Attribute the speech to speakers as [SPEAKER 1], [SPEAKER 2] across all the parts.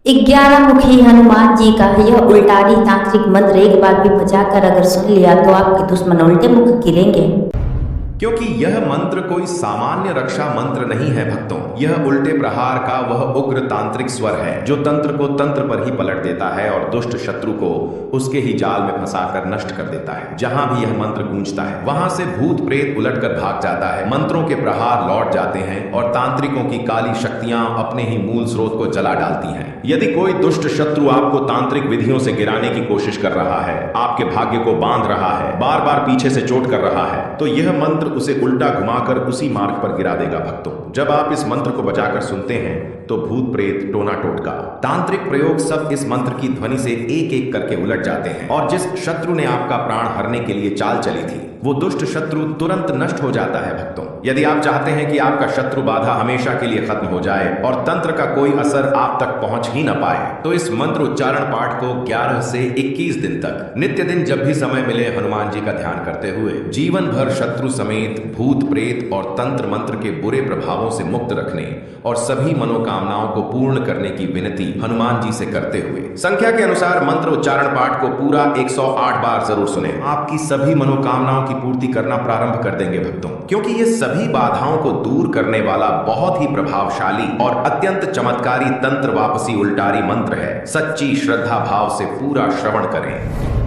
[SPEAKER 1] 11 मुखी हनुमान जी का यह उल्टारी तांत्रिक मंत्र एक बार भी बजाकर अगर सुन लिया तो आपके दुश्मन उल्टे मुख गिरेंगे।
[SPEAKER 2] क्योंकि यह मंत्र कोई सामान्य रक्षा मंत्र नहीं है भक्तों, यह उल्टे प्रहार का वह उग्र तांत्रिक स्वर है जो तंत्र को तंत्र पर ही पलट देता है और दुष्ट शत्रु को उसके ही जाल में फंसाकर नष्ट कर देता है। जहां भी यह मंत्र गूंजता है वहां से भूत प्रेत उलटकर भाग जाता है, मंत्रों के प्रहार लौट जाते हैं और तांत्रिकों की काली शक्तियां अपने ही मूल स्रोत को जला डालती हैं। यदि कोई दुष्ट शत्रु आपको तांत्रिक विधियों से गिराने की कोशिश कर रहा है, आपके भाग्य को बांध रहा है, बार बार पीछे से चोट कर रहा है, तो यह मंत्र उसे उल्टा घुमाकर उसी मार्ग पर गिरा देगा भक्तों। जब आप इस मंत्र को बजाकर सुनते हैं तो भूत प्रेत टोना टोटका तांत्रिक प्रयोग सब इस मंत्र की ध्वनि से एक एक करके उलट जाते हैं और जिस शत्रु ने आपका प्राण हरने के लिए चाल चली थी वो दुष्ट शत्रु तुरंत नष्ट हो जाता है भक्तों। यदि आप चाहते हैं कि आपका शत्रु बाधा हमेशा के लिए खत्म हो जाए और तंत्र का कोई असर आप तक पहुंच ही न पाए तो इस मंत्र उच्चारण पाठ को 11 से 21 दिन तक नित्य दिन जब भी समय मिले हनुमान जी का ध्यान करते हुए जीवन भर शत्रु समेत भूत प्रेत और तंत्र मंत्र के बुरे प्रभावों से मुक्त रखने और सभी मनोकामनाओं को पूर्ण करने की विनती हनुमान जी से करते हुए संख्या के अनुसार मंत्र उच्चारण पाठ को पूरा 108 बार जरूर सुने। आपकी सभी मनोकामनाओं की पूर्ति करना प्रारंभ कर देंगे भक्तों, क्योंकि ये सभी बाधाओं को दूर करने वाला बहुत ही प्रभावशाली और अत्यंत चमत्कारी तंत्र वापसी उल्टारी मंत्र है। सच्ची श्रद्धा भाव से पूरा श्रवण करें।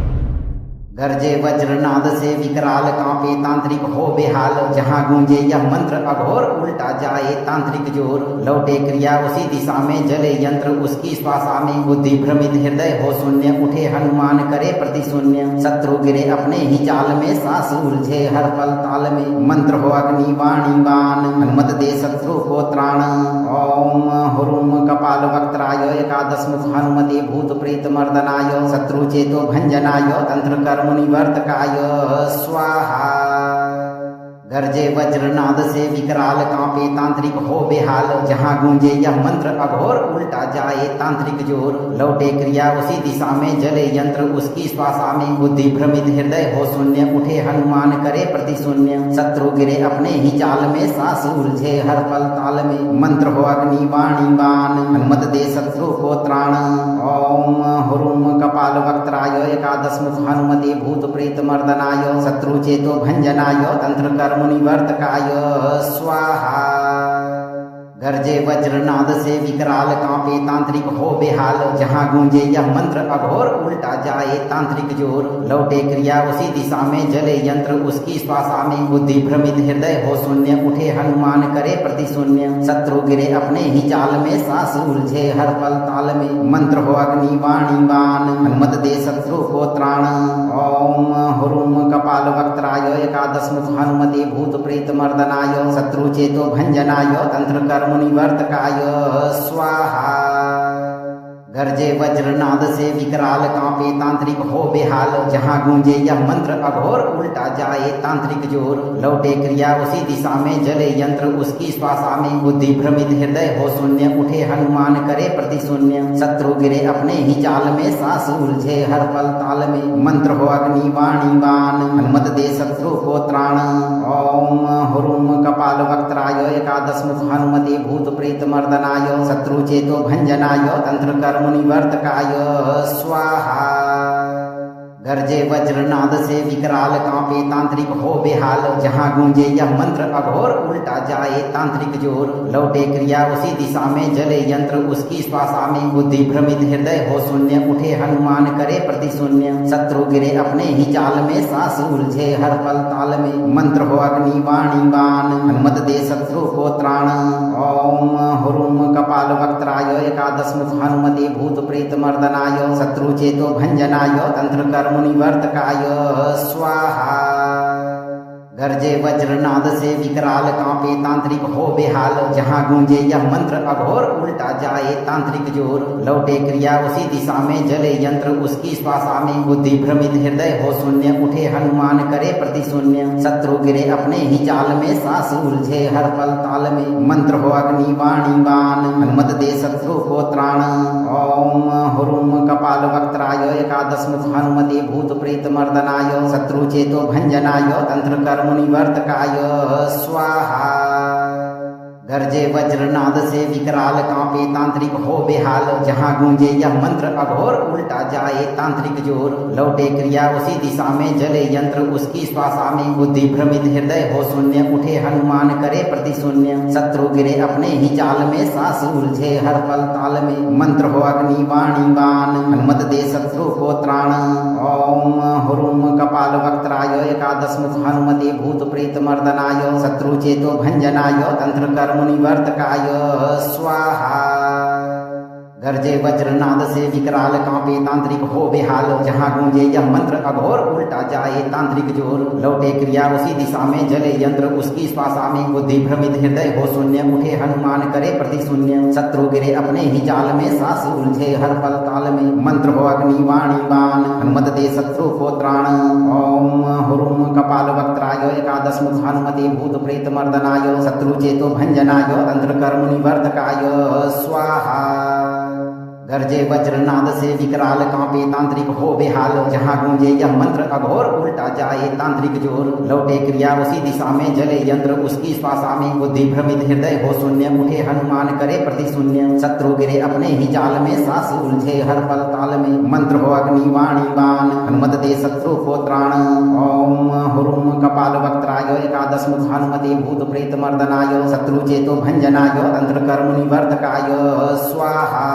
[SPEAKER 3] गरजे वज्रनाद से विकराल कांपे तांत्रिक हो बेहाल, जहां गूंजे यह मंत्र अघोर उल्टा जाए तांत्रिक जोर। लौटे क्रिया उसी दिशा में जले यंत्र उसकी श्वासा में, बुद्धि भ्रमित हृदय हो शून्य उठे हनुमान करे प्रति शून्य। शत्रु गिरे अपने ही जाल में सांस उलझे हर पल ताल में, मंत्र हो अग्नि वाणी बाण हनुमत दे शत्रु को त्राण। ओम हुरुम कपाल वक्त्राय एकादश मुख हनुमते भूत प्रेत मर्दनाय, शत्रु चेतो भंजनाय तंत्र कर्म मुनिवर्तकाय स्वाहा। गरजे वज्रनाद से विकराल कांपे तांत्रिक हो बेहाल, जहां गूंजे यह मंत्र अघोर उल्टा जाए तांत्रिक जोर। लौटे क्रिया उसी दिशा में जले यंत्र उसकी श्वासा में, बुद्धि भ्रमित हृदय हो शून्य उठे हनुमान करे प्रति शून्य। शत्रु गिरे अपने ही जाल में सांस उलझे हर पल ताल में, मंत्र हो अग्नि वाणी बाण हनुमत दे शत्रु को त्राण। ओम हुरुम कपाल वक्त्राय एकादश मुख हनुमते भूत प्रेत मर्दनाय, शत्रु चेतो भंजनाय तंत्र कर्म मुनिवर्तकाय स्वाहा। गरजे वज्रनाद से विकराल कांपे तांत्रिक हो बेहाल, जहां गूंजे यह मंत्र अघोर उल्टा जाए तांत्रिक जोर। लौटे क्रिया उसी दिशा में जले यंत्र उसकी श्वासा में, बुद्धि भ्रमित हृदय हो शून्य उठे हनुमान करे प्रति शून्य। शत्रु गिरे अपने ही जाल में सांस उलझे हर पल ताल में, मंत्र हो अग्नि वाणी बाण हनुमत दे शत्रु को त्राण। ओम हुरुम कपाल वक्त्राय एकादश मुख हनुमते भूत प्रेत मर्दनाय, शत्रु चेतो भंजनाय तंत्र कर्म मुनिवर्तकाय स्वाहा। गरजे वज्रनाद से विकराल कांपे तांत्रिक हो बेहाल, जहां गूंजे यह मंत्र अघोर उल्टा जाए तांत्रिक जोर। लौटे क्रिया उसी दिशा में जले यंत्र उसकी श्वासा में, बुद्धि भ्रमित हृदय हो शून्य उठे हनुमान करे प्रति शून्य। शत्रु गिरे अपने ही जाल में सांस उलझे हर पल ताल में, मंत्र हो अग्नि वाणी बाण हनुमत दे शत्रु को त्राण। ओम हुरुम कपाल वक्त्राय एकादश मुख हनुमते भूत प्रेत मर्दनाय, शत्रु चेतो भंजनाय तंत्र कर्म मुनिवर्तकाय स्वाहा। गरजे वज्रनाद से विकराल कांपे तांत्रिक हो बेहाल, जहां गूंजे यह मंत्र अघोर उल्टा जाए तांत्रिक जोर। लौटे क्रिया उसी दिशा में जले यंत्र उसकी श्वासा में, बुद्धि भ्रमित हृदय हो शून्य उठे हनुमान करे प्रति शून्य। शत्रु गिरे अपने ही जाल में सांस उलझे हर पल ताल में, मंत्र हो अग्नि वाणी बाण हनुमत दे शत्रु को त्राण। ओम हुरुम कपाल वक्त्राय एकादश मुख हनुमते भूत प्रेत मर्दनाय, शत्रु चेतो भंजनाय तंत्र कर्म मुनिवर्तकाय स्वाहा। गरजे वज्रनाद से विकराल कांपे तांत्रिक हो बेहाल, जहां गूंजे यह मंत्र अघोर उल्टा जाए तांत्रिक जोर। लौटे क्रिया उसी दिशा में जले यंत्र उसकी श्वासा में, बुद्धि भ्रमित हृदय हो शून्य उठे हनुमान करे प्रति शून्य। शत्रु गिरे अपने ही जाल में सांस उलझे हर पल ताल में, मंत्र हो अग्नि वाणी बाण हनुमत दे शत्रु को त्राण। ओम हुरुम कपाल वक्त्राय एकादश मुख हनुमते भूत प्रेत मर्दनाय, शत्रु चेतो भंजनाय तंत्र कर्म मुनिवर्तकाय स्वाहा। गरजे वज्रनाद से विकराल कांपे तांत्रिक हो बेहाल जहां गूंजे यह मंत्र अघोर उल्टा जाए तांत्रिक जोर लौटे क्रिया उसी दिशा में जले यंत्र उसकी श्वासा में बुद्धि भ्रमित हृदय हो शून्य उठे हनुमान करे प्रति शून्य शत्रु गिरे अपने ही जाल में सास उलझे हर पल ताल में मंत्र हो अग्नि वाणी बाण हनुमत दे शत्रु को त्राण ओम हुरुम कपाल वक्त्राय एकादश मुख हनुमते भूत प्रेत मर्दनाय शत्रु चेतो भंजनाय तंत्र कर्म मुनिवर्तकाय स्वाहा गरजे वज्रनाद से विकराल कांपे तांत्रिक हो बेहाल जहां गूंजे यह मंत्र अघोर उल्टा जाए तांत्रिक जोर लौटे क्रिया उसी दिशा में जले यंत्र उसकी श्वासा में बुद्धि भ्रमित हृदय हो शून्य उठे हनुमान करे प्रति शून्य शत्रु गिरे अपने ही जाल में सास उलझे हर पल ताल में मंत्र हो अग्नि वाणी बाण हनुमत दे शत्रु को त्राण ओम हुरुम कपाल वक्त्राय एकादश मुख हनुमते भूत प्रेत मर्दनाय शत्रु चेतो भंजनाय तंत्र कर्म निवर्तकाय स्वाहा गरजे वज्रनाद से विकराल कांपे तांत्रिक हो बेहाल जहां गूंजे यह मंत्र अघोर उल्टा जाए तांत्रिक जोर लौटे क्रिया उसी दिशा में जले यंत्र उसकी श्वासा में बुद्धि भ्रमित हृदय हो शून्य उठे हनुमान करे प्रति शून्य शत्रु गिरे अपने ही जाल में सास उलझे हर पल ताल में मंत्र हो अग्नि वाणी बाण हनुमत दे शत्रु को त्राण ओम हुरुम कपाल वक्त्राय एकादश मुख हनुमते भूत प्रेत मर्दनाय शत्रु चेतो भंजनाय तंत्र कर्म निवर्तकाय स्वाहा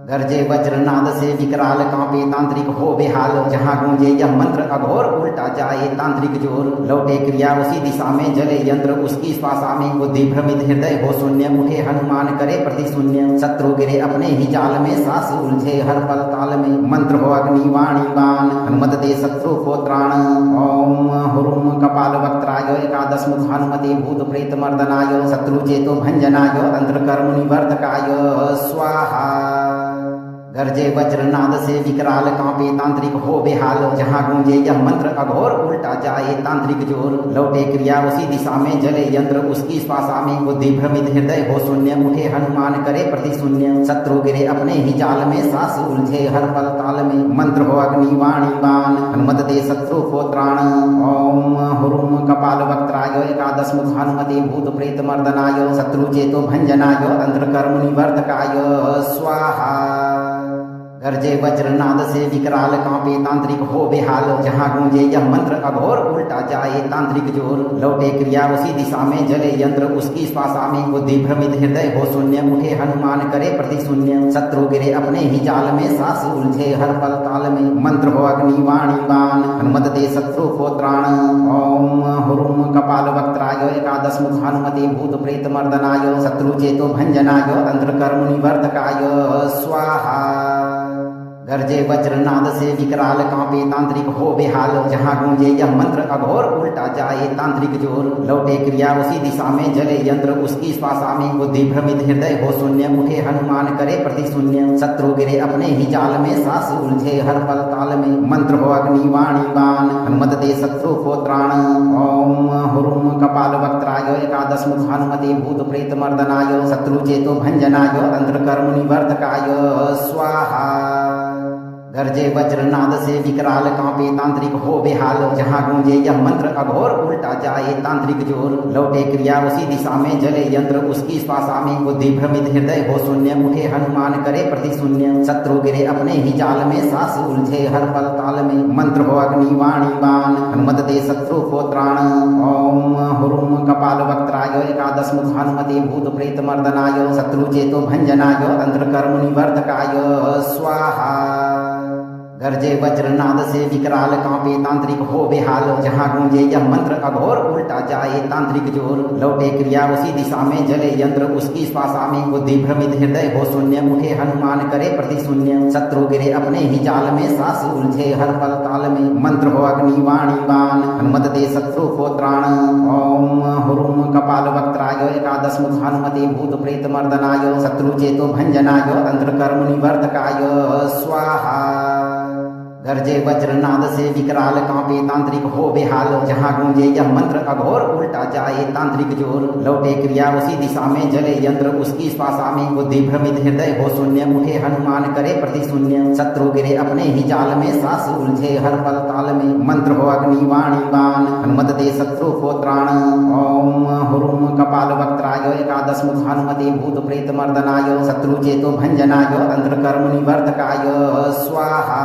[SPEAKER 3] गरजे वज्रनाद से विकराल कांपे तांत्रिक हो बेहाल जहां गूंजे यह मंत्र अघोर उल्टा जाए तांत्रिक जोर लौटे क्रिया उसी दिशा में जले यंत्र उसकी श्वासा में बुद्धि भ्रमित हृदय हो शून्य उठे हनुमान करे प्रति शून्य शत्रु गिरे अपने ही जाल में सास उलझे हर पल ताल में मंत्र हो अग्नि वाणी बाण हनुमत दे शत्रु को त्राण ओम हुरुम कपाल वक्त्राय एकादश मुख हनुमते भूत प्रेत मर्दनाय शत्रु चेतो भंजनाय तंत्र कर्म निवर्तकाय स्वाहा गरजे वज्रनाद से विकराल कांपे तांत्रिक हो बेहाल जहां गूंजे यह मंत्र अघोर उल्टा जाए तांत्रिक जोर लौटे क्रिया उसी दिशा में जले यंत्र उसकी श्वासा में बुद्धि भ्रमित हृदय हो शून्य उठे हनुमान करे प्रति शून्य शत्रु गिरे अपने ही जाल में सास उलझे हर पल ताल में मंत्र हो अग्नि वाणी बाण हनुमत दे शत्रु को त्राण ओम हुरुम कपाल वक्त्राय एकादश मुख हनुमते भूत प्रेत मर्दनाय शत्रु चेतो भंजनाय तंत्र कर्म निवर्तकाय स्वाहा गरजे वज्रनाद से विकराल कांपे तांत्रिक हो बेहाल जहां गूंजे यह मंत्र अघोर उल्टा जाए तांत्रिक जोर लौटे क्रिया उसी दिशा में जले यंत्र उसकी श्वासा में बुद्धि भ्रमित हृदय हो शून्य उठे हनुमान करे प्रति शून्य शत्रु गिरे अपने ही जाल में सास उलझे हर पल ताल में मंत्र हो अग्नि वाणी बाण हनुमत दे शत्रु को त्राण ओम हुरुम कपाल वक्त्राय एकादश मुख हनुमते भूत प्रेत मर्दनाय शत्रु चेतो भंजनाय तंत्र कर्म निवर्तकाय स्वाहा गरजे वज्रनाद से विकराल कांपे तांत्रिक हो बेहाल जहां गूंजे यह मंत्र अघोर उल्टा जाए तांत्रिक जोर लौटे क्रिया उसी दिशा में जले यंत्र उसकी श्वासा में बुद्धि भ्रमित हृदय हो शून्य उठे हनुमान करे प्रति शून्य शत्रु गिरे अपने ही जाल में सास उलझे हर पल ताल में मंत्र हो अग्नि वाणी बाण हनुमत दे शत्रु को त्राण ओम हुरुम कपाल वक्त्राय एकादश मुख हनुमते भूत प्रेत मर्दनाय शत्रु चेतो भंजनाय तंत्र कर्म निवर्तकाय स्वाहा गरजे वज्रनाद से विकराल कांपे तांत्रिक हो बेहाल जहां गूंजे यह मंत्र अघोर उल्टा जाए तांत्रिक जोर लौटे क्रिया उसी दिशा में जले यंत्र उसकी श्वासा में बुद्धि भ्रमित हृदय हो शून्य उठे हनुमान करे प्रति शून्य शत्रु गिरे अपने ही जाल में सास उलझे हर पल ताल में मंत्र हो अग्नि वाणी बाण हनुमत दे शत्रु को त्राण ओम हुरुम कपाल वक्त्राय एकादश मुख हनुमते भूत प्रेत मर्दनाय शत्रु चेतो भंजनाय तंत्र कर्म निवर्तकाय स्वाहा गरजे वज्रनाद से विकराल कांपे तांत्रिक हो बेहाल जहां गूंजे यह मंत्र अघोर उल्टा जाए तांत्रिक जोर लौटे क्रिया उसी दिशा में जले यंत्र उसकी श्वासा में बुद्धि भ्रमित हृदय हो शून्य उठे हनुमान करे प्रति शून्य शत्रु गिरे अपने ही जाल में सास उलझे हर पल ताल में मंत्र हो अग्नि वाणी बाण हनुमत दे शत्रु को त्राण ओम हुरुम कपाल वक्त्राय एकादश मुख हनुमते भूत प्रेत मर्दनाय शत्रु चेतो भंजनाय तंत्र कर्म निवर्तकाय स्वाहा गरजे वज्रनाद से विकराल कांपे तांत्रिक हो बेहाल जहां गूंजे यह मंत्र अघोर उल्टा जाए तांत्रिक जोर लौटे क्रिया उसी दिशा में जले यंत्र उसकी श्वासा में बुद्धि भ्रमित हृदय हो शून्य उठे हनुमान करे प्रति शून्य शत्रु गिरे अपने ही जाल में सास उलझे हर पल ताल में मंत्र हो अग्नि वाणी बाण हनुमत दे शत्रु को त्राण ओम हुरुम कपाल वक्त्राय एकादश मुख हनुमते भूत प्रेत मर्दनाय शत्रु चेतो भंजनाय तंत्र कर्म निवर्तकाय स्वाहा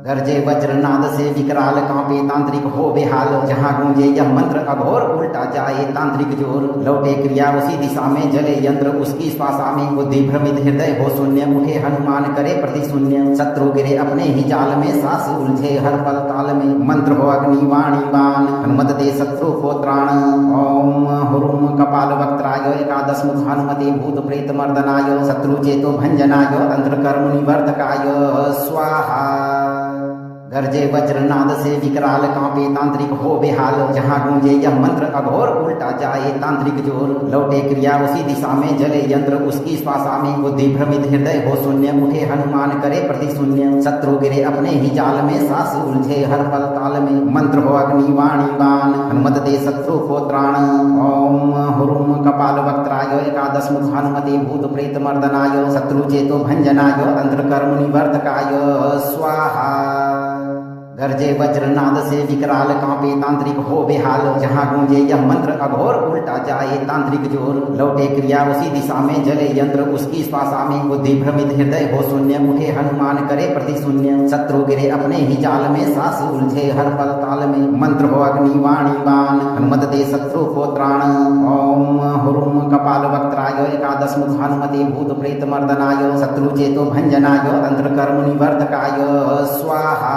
[SPEAKER 3] गरजे वज्रनाद से विकराल कांपे तांत्रिक हो बेहाल जहां गूंजे यह मंत्र अघोर उल्टा जाए तांत्रिक जोर लौटे क्रिया उसी दिशा में जले यंत्र उसकी श्वासा में बुद्धि भ्रमित हृदय हो शून्य उठे हनुमान करे प्रति शून्य शत्रु गिरे अपने ही जाल में सास उलझे हर पल ताल में मंत्र हो अग्नि वाणी बाण हनुमत दे शत्रु को त्राण ओम हुरुम कपाल वक्त्राय एकादश मुख हनुमते भूत प्रेत मर्दनाय शत्रु चेतो भंजनाय तंत्र कर्म निवर्तकाय स्वाहा गरजे वज्रनाद से विकराल कांपे तांत्रिक हो बेहाल जहां गूंजे यह मंत्र अघोर उल्टा जाए तांत्रिक जोर लौटे क्रिया उसी दिशा में जले यंत्र उसकी श्वासा में बुद्धि भ्रमित हृदय हो शून्य उठे हनुमान करे प्रति शून्य शत्रु गिरे अपने ही जाल में सास उलझे हर पल ताल में मंत्र हो अग्नि वाणी बाण हनुमत दे शत्रु को त्राण ओम हुरुम कपाल वक्त्राय एकादश मुख हनुमते भूत प्रेत मर्दनाय शत्रु चेतो भंजनाय तंत्र कर्म निवर्तकाय स्वाहा गरजे वज्रनाद से विकराल कांपे तांत्रिक हो बेहाल जहां गूंजे यह मंत्र अघोर उल्टा जाए तांत्रिक जोर लौटे क्रिया उसी दिशा में जले यंत्र उसकी श्वासा में बुद्धि भ्रमित हृदय हो शून्य उठे हनुमान करे प्रति शून्य शत्रु गिरे अपने ही जाल में सास उलझे हर पल ताल में मंत्र हो अग्नि वाणी बाण हनुमत दे शत्रु को त्राण ओम हुरुम कपाल वक्त्राय एकादश मुख हनुमते भूत प्रेत मर्दनाय शत्रु चेतो भंजनाय तंत्र कर्म निवर्तकाय स्वाहा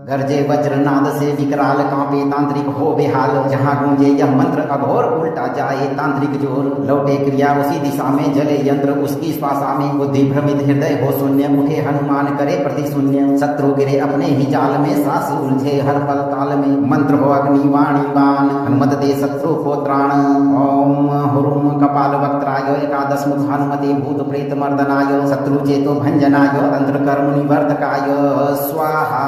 [SPEAKER 3] गरजे वज्रनाद से विकराल कांपे तांत्रिक हो बेहाल जहां गूंजे यह मंत्र अघोर उल्टा जाए तांत्रिक जोर लौटे क्रिया उसी दिशा में जले यंत्र उसकी श्वासा में बुद्धि भ्रमित हृदय हो शून्य उठे हनुमान करे प्रति शून्य शत्रु गिरे अपने ही जाल में सास उलझे हर पल ताल में मंत्र हो अग्नि वाणी बाण हनुमत दे शत्रु को त्राण ओम हुरुम कपाल वक्त्राय एकादश मुख हनुमते भूत प्रेत मर्दनाय शत्रु चेतो भंजनाय तंत्र कर्म निवर्तकाय स्वाहा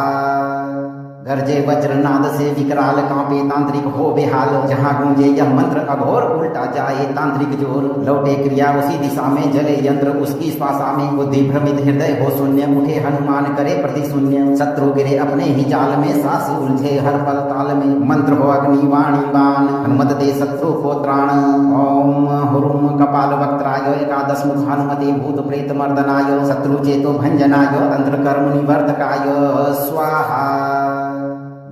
[SPEAKER 3] गरजे वज्रनाद से विकराल कांपे तांत्रिक हो बेहाल जहां गूंजे यह मंत्र अघोर उल्टा जाए तांत्रिक जोर लौटे क्रिया उसी दिशा में जले यंत्र उसकी श्वासा में बुद्धि भ्रमित हृदय हो शून्य उठे हनुमान करे प्रति शून्य शत्रु गिरे अपने ही जाल में सास उलझे हर पल ताल में मंत्र हो अग्नि वाणी बाण हनुमत दे शत्रु को त्राण ओम हुरुम कपाल वक्त्राय एकादश मुख हनुमते भूत प्रेत मर्दनाय शत्रु चेतो भंजनाय तंत्र कर्म निवर्तकाय स्वाहा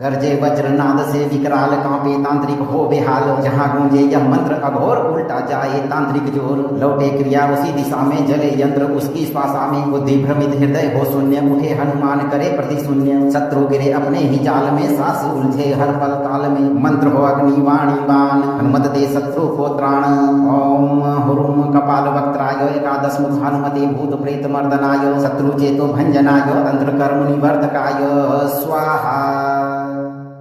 [SPEAKER 3] गरजे वज्रनाद से विकराल कांपे तांत्रिक हो बेहाल जहां गूंजे यह मंत्र अघोर उल्टा जाए तांत्रिक जोर लौटे क्रिया उसी दिशा में जले यंत्र उसकी श्वासा में बुद्धि भ्रमित हृदय हो शून्य उठे हनुमान करे प्रति शून्य शत्रु गिरे अपने ही जाल में सास उलझे हर पल ताल में मंत्र हो अग्नि वाणी बाण हनुमत दे शत्रु को त्राण ओम हुरुम कपाल वक्त्राय एकादश मुख हनुमते भूत प्रेत मर्दनाय शत्रु चेतो भंजनाय तंत्र कर्म निवर्तकाय स्वाहा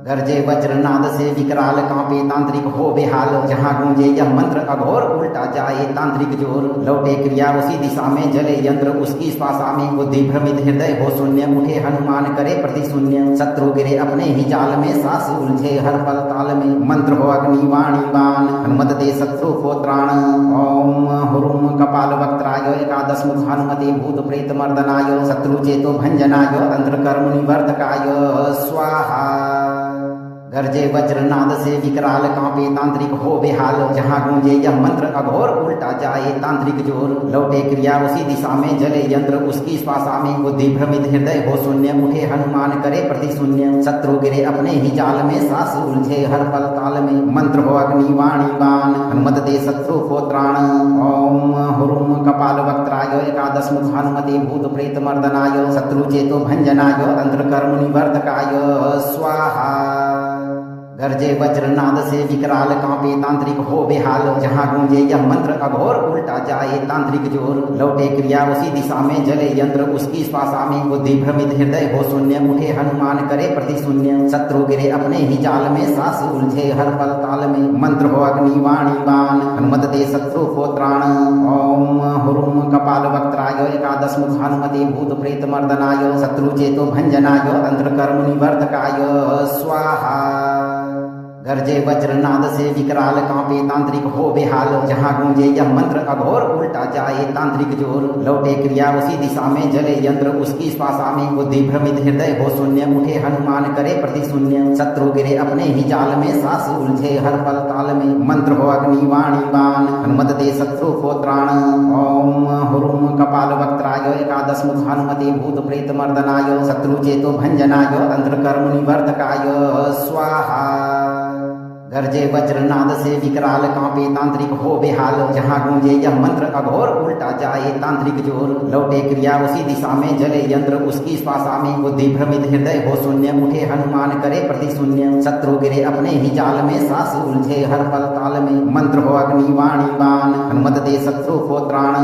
[SPEAKER 3] गरजे वज्रनाद से विकराल कांपे तांत्रिक हो बेहाल जहां गूंजे यह मंत्र अघोर उल्टा जाए तांत्रिक जोर लौटे क्रिया उसी दिशा में जले यंत्र उसकी श्वासा में बुद्धि भ्रमित हृदय हो शून्य उठे हनुमान करे प्रति शून्य शत्रु गिरे अपने ही जाल में सास उलझे हर पल ताल में मंत्र हो अग्नि वाणी बाण हनुमत दे शत्रु को त्राण ओम हुरुम कपाल वक्त्राय एकादश मुख हनुमते भूत प्रेत मर्दनाय शत्रु चेतो भंजनाय तंत्र कर्म निवर्तकाय स्वाहा गरजे वज्रनाद से विकराल कांपे तांत्रिक हो बेहाल जहां गूंजे यह मंत्र अघोर उल्टा जाए तांत्रिक जोर लौटे क्रिया उसी दिशा में जले यंत्र उसकी श्वासा में बुद्धि भ्रमित हृदय हो शून्य उठे हनुमान करे प्रति शून्य शत्रु गिरे अपने ही जाल में सास उलझे हर पल ताल में मंत्र हो अग्नि वाणी बाण हनुमत दे शत्रु को त्राण ओम हुरुम कपाल वक्त्राय एकादश मुख हनुमते भूत प्रेत मर्दनाय शत्रु चेतो भंजनाय तंत्र कर्म निवर्तकाय स्वाहा गरजे वज्रनाद से विकराल कांपे तांत्रिक हो बेहाल जहां गूंजे यह मंत्र अघोर उल्टा जाए तांत्रिक जोर लौटे क्रिया उसी दिशा में जले यंत्र उसकी श्वासा में बुद्धि भ्रमित हृदय हो शून्य उठे हनुमान करे प्रति शून्य शत्रु गिरे अपने ही जाल में सास उलझे हर पल ताल में मंत्र हो अग्नि वाणी बाण हनुमत दे शत्रु को त्राण ओम हुरुम कपाल वक्त्राय एकादश एकादश मुख हनुमते भूत प्रेत मर्दनाय शत्रु चेतो भंजनाय तंत्र कर्म निवर्तकाय स्वाहा। गर्जे वज्रनाद से विकराल कांपे तांत्रिक हो बेहाल, जहां गूंजे यह मंत्र अघोर उल्टा जाए तांत्रिक जोर। लौटे क्रिया उसी दिशा में जले यंत्र उसकी श्वासा में, बुद्धि भ्रमित हृदय हो शून्य, उठे हनुमान करे प्रतिशून्य। शत्रु गिरे अपने ही जाल में, सास उलझे हर पल ताल में। मंत्र हो अग्नि वाणी बाण, हनुमत दे शत्रु को त्राण। ओम हुरुम कपाल वक्त्राय एकादश मुख हनुमते भूत प्रेत मर्दनाय शत्रु चेतो भंजनाय तंत्र कर्म निवर्तकाय स्वाहा। गर्जे वज्रनाद से विकराल कांपे तांत्रिक हो बेहाल, जहां गूंजे यह मंत्र अघोर उल्टा जाए तांत्रिक जोर। लौटे क्रिया उसी दिशा में जले यंत्र उसकी श्वासा में, बुद्धि भ्रमित हृदय हो शून्य, उठे हनुमान करे प्रतिशून्य। शत्रु गिरे अपने ही जाल में, सास उलझे हर पल ताल में। मंत्र हो अग्नि वाणी बाण, हनुमत दे शत्रु को त्राण।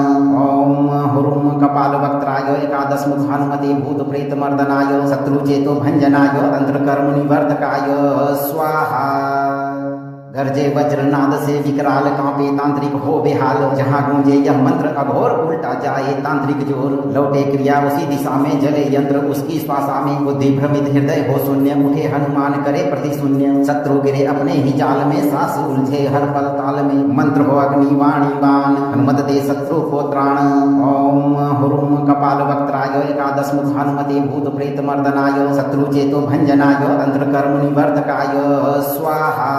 [SPEAKER 3] ओम हुरुम कपाल वक्त्राय एकादश मुख हनुमते भूत प्रेत मर्दनाय शत्रु चेतो भंजनाय तंत्र कर्म निवर्तकाय स्वाहा। गर्जे वज्रनाद से विकराल कांपे तांत्रिक हो बेहाल, जहां गूंजे यह मंत्र अघोर उल्टा जाए तांत्रिक जोर। लौटे क्रिया उसी दिशा में जले यंत्र उसकी श्वासा में, बुद्धि भ्रमित हृदय हो शून्य, उठे हनुमान करे प्रतिशून्य। शत्रु गिरे अपने ही जाल में, सास उलझे हर पल ताल में। मंत्र हो अग्नि वाणी बाण, हनुमत दे शत्रु को त्राण। ओम हुरुम कपाल वक्त्राय एकादश मुख हनुमते भूत प्रेत मर्दनाय शत्रु चेतो भंजनाय तंत्र कर्म निवर्तकाय स्वाहा।